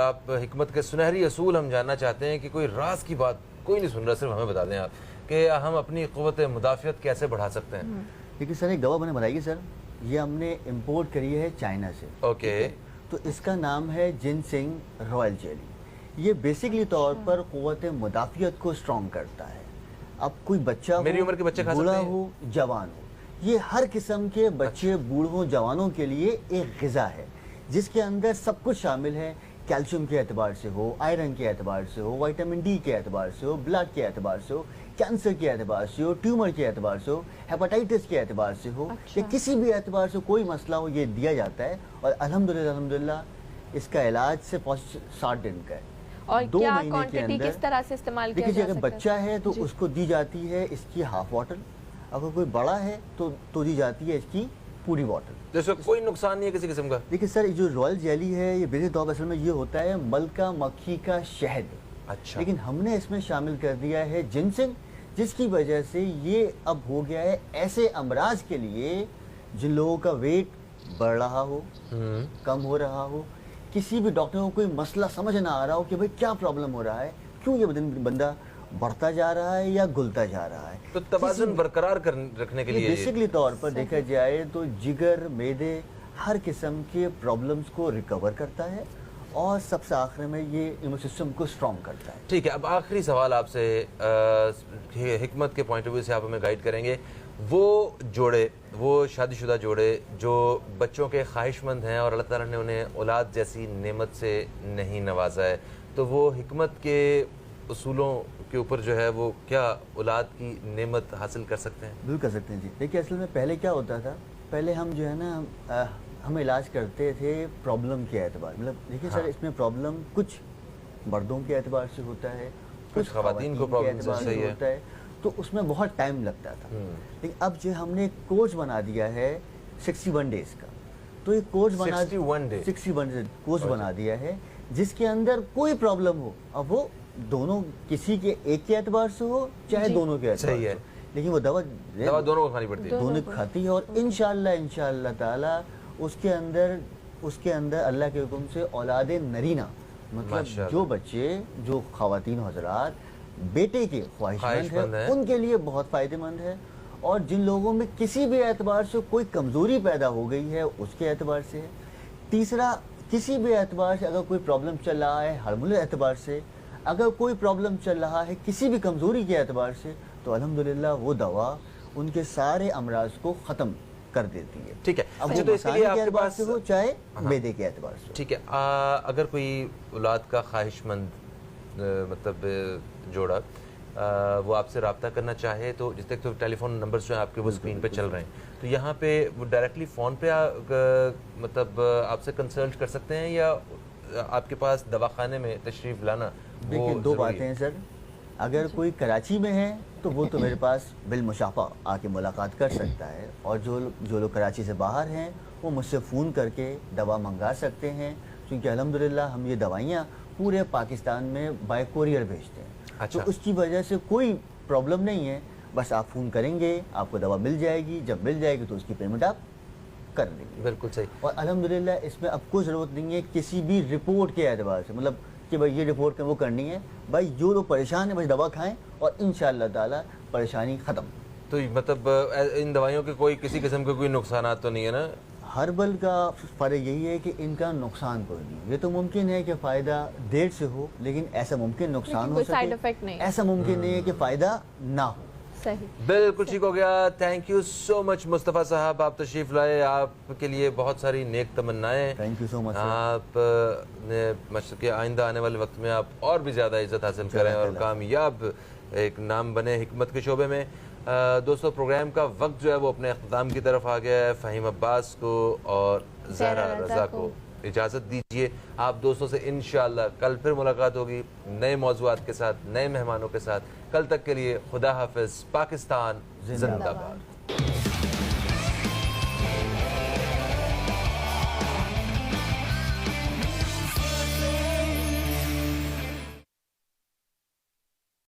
آپ حکمت کے سنہری اصول ہم جاننا چاہتے ہیں کہ کوئی راز کی بات کوئی نہیں سن رہا, صرف ہمیں بتا دیں آپ کہ ہم اپنی قوت مدافعت کیسے بڑھا سکتے ہیں. دیکھیے سر, ایک دوا میں نے بنائی ہے سر, یہ ہم نے امپورٹ کری ہے چائنا سے. اوکے. تو اس کا نام ہے جنسنگ رائل جیلی. یہ بیسکلی طور پر قوت مدافعت کو اسٹرانگ کرتا ہے. اب کوئی بچہ میری عمر کے بچے کھا سکتے ہیں, بوڑھا ہو, جوان ہو, یہ ہر قسم کے بچے, بوڑھوں, جوانوں کے لیے ایک غذا ہے جس کے اندر سب کچھ شامل ہے. کیلشیم کے اعتبار سے ہو, آئرن کے اعتبار سے ہو, وائٹامن ڈی کے اعتبار سے ہو, بلڈ کے اعتبار سے ہو, کینسر کے اعتبار سے ہو, ٹیومر کے اعتبار سے ہو, ہیپاٹائٹس کے اعتبار سے ہو, یا کسی بھی اعتبار سے کوئی مسئلہ ہو, یہ دیا جاتا ہے. اور الحمدللہ اس کا علاج سے 60 دن کا ہے. اور کیا کوانٹٹی کس طرح سے استعمال کیا جا سکتا ہے؟ اگر بچہ ہے تو اس کو دی جاتی ہے اس کی ہاف واٹر, اگر کوئی بڑا ہے تو دی جاتی ہے اس کی پوری واٹر. جیسے کوئی نقصان نہیں ہے کسی قسم کا. دیکھیے سر, جو رائل جیلی ہے یہ بیسک طور پر اصل میں یہ ہوتا ہے ملکہ مکھی کا شہد. اچھا. لیکن ہم نے اس میں شامل کر دیا ہے جنسنگ, جس کی وجہ سے یہ اب ہو گیا ہے ایسے امراض کے لیے جن لوگوں کا ویٹ بڑھ رہا ہو, کم ہو رہا ہو, کسی بھی ڈاکٹر کو کوئی مسئلہ سمجھ نہ آ رہا ہو کہ بھئی کیا پرابلم ہو رہا ہے, کیوں یہ بندہ بڑھتا جا رہا ہے یا گلتا جا رہا ہے. تو توازن برقرار رکھنے کے لیے بیسکلی طور پر دیکھا جائے تو جگر, معدے, ہر قسم کے پرابلمز کو ریکور کرتا ہے, اور سب سے آخر میں یہ ایمیون سسٹم کو اسٹرانگ کرتا ہے. ٹھیک ہے, اب آخری سوال آپ سے حکمت کے پوائنٹ آف ویو سے آپ ہمیں گائیڈ کریں گے. وہ جوڑے, وہ شادی شدہ جوڑے جو بچوں کے خواہش مند ہیں اور اللہ تعالیٰ نے انہیں اولاد جیسی نعمت سے نہیں نوازا ہے, تو وہ حکمت کے اصولوں کے اوپر جو ہے وہ کیا اولاد کی نعمت حاصل کر سکتے ہیں؟ بالکل کر سکتے ہیں جی. دیکھیے اصل میں پہلے کیا ہوتا تھا, پہلے ہم جو ہے نا ہم علاج کرتے تھے پرابلم کے اعتبار, مطلب دیکھیے سر اس میں پرابلم کچھ مردوں کے اعتبار سے ہوتا ہے, کچھ خواتین کو پرابلم سے ہوتا ہے, تو اس میں بہت ٹائم لگتا تھا. لیکن اب جو ہم نے کورس بنا دیا ہے 61 ڈیز کا, تو یہ کورس 61 کورس بنا دیا ہے جس کے اندر کوئی پرابلم ہو, اب وہ دونوں کسی کے ایک کے اعتبار سے ہو چاہے دونوں کے اعتبار سے ہو, لیکن وہ دوا دونوں کو کھانی پڑتی ہے, دونوں کھاتی ہے. اور انشاءاللہ تعالی اس کے اندر اللہ کے حکم سے اولاد نرینہ, مطلب جو بچے, جو خواتین حضرات بیٹے کے خواہش مند ہیں ان کے لیے بہت فائدہ مند ہے, اور جن لوگوں میں کسی بھی اعتبار سے کوئی کمزوری پیدا ہو گئی ہے اس کے اعتبار سے ہے. تیسرا, کسی بھی اعتبار سے اگر کوئی پرابلم چل رہا ہے, ہارمونل اعتبار سے اگر کوئی پرابلم چل رہا ہے کسی بھی کمزوری کے اعتبار سے, تو الحمدللہ وہ دوا ان کے سارے امراض کو ختم کر دیتی ہے. ٹھیک ہے. اب اچھا وہ تو اس کے لیے مسائل آپ کے کے اعتبار پاس سے ہو چاہے میدے کے اعتبار سے ہو. ٹھیک ہے. اگر کوئی اولاد کا خواہش مند مطلب جوڑا وہ آپ سے رابطہ کرنا چاہے تو جس تک تو ٹیلی فون نمبرز جو ہیں آپ کے وہ اسکرین پہ چل رہے ہیں, تو یہاں پہ وہ ڈائریکٹلی فون پہ مطلب آپ سے کنسلٹ کر سکتے ہیں یا آپ کے پاس دواخانے میں تشریف لانا؟ دیکھیں دو باتیں ہیں سر. اگر کوئی کراچی میں ہے تو وہ تو میرے پاس بالمشافہ آ کے ملاقات کر سکتا ہے, اور جو لوگ کراچی سے باہر ہیں وہ مجھ سے فون کر کے دوا منگا سکتے ہیں, کیونکہ الحمدللہ ہم یہ دوائیاں پورے پاکستان میں بائی کوریئر بھیجتے ہیں. تو اس کی وجہ سے کوئی پرابلم نہیں ہے. بس آپ فون کریں گے, آپ کو دوا مل جائے گی, جب مل جائے گی تو اس کی پیمنٹ آپ کر لیں گے. بالکل صحیح. اور الحمدللہ اس میں اب کوئی ضرورت نہیں ہے کسی بھی رپورٹ کے اعتبار سے, مطلب کہ بھائی یہ رپورٹ وہ کرنی ہے. بھائی جو لوگ پریشان ہیں بس دوا کھائیں اور انشاءاللہ تعالی پریشانی ختم. تو مطلب ان دوائیوں کے کوئی کسی قسم کے کوئی نقصانات تو نہیں ہے نا؟ ہربل کا فرق یہی ہے کہ ان کا نقصان کوئی نہیں. یہ تو ممکن ہے کہ فائدہ دیر سے ہو, لیکن ایسا ممکن نقصان ہو سکے, ایسا ممکن نہیں ہے کہ فائدہ نہ ہو. صحیح, بالکل ٹھیک ہو گیا. تھینک یو سو مچ مصطفیٰ صاحب, آپ تشریف لائے. آپ کے لیے بہت ساری نیک تمنائیں. تھینک یو سو مچ. آپ نے مشرق آئندہ آنے والے وقت میں آپ اور بھی زیادہ عزت حاصل کریں اور کامیاب ایک نام بنے حکمت کے شعبے میں. دوستو پروگرام کا وقت جو ہے وہ اپنے اختتام کی طرف آ گیا ہے. فہیم عباس کو اور زہرا رضا کو اجازت دیجیے. آپ دوستوں سے انشاءاللہ کل پھر ملاقات ہوگی نئے موضوعات کے ساتھ, نئے مہمانوں کے ساتھ. کل تک کے لیے خدا حافظ. پاکستان زندہ باد.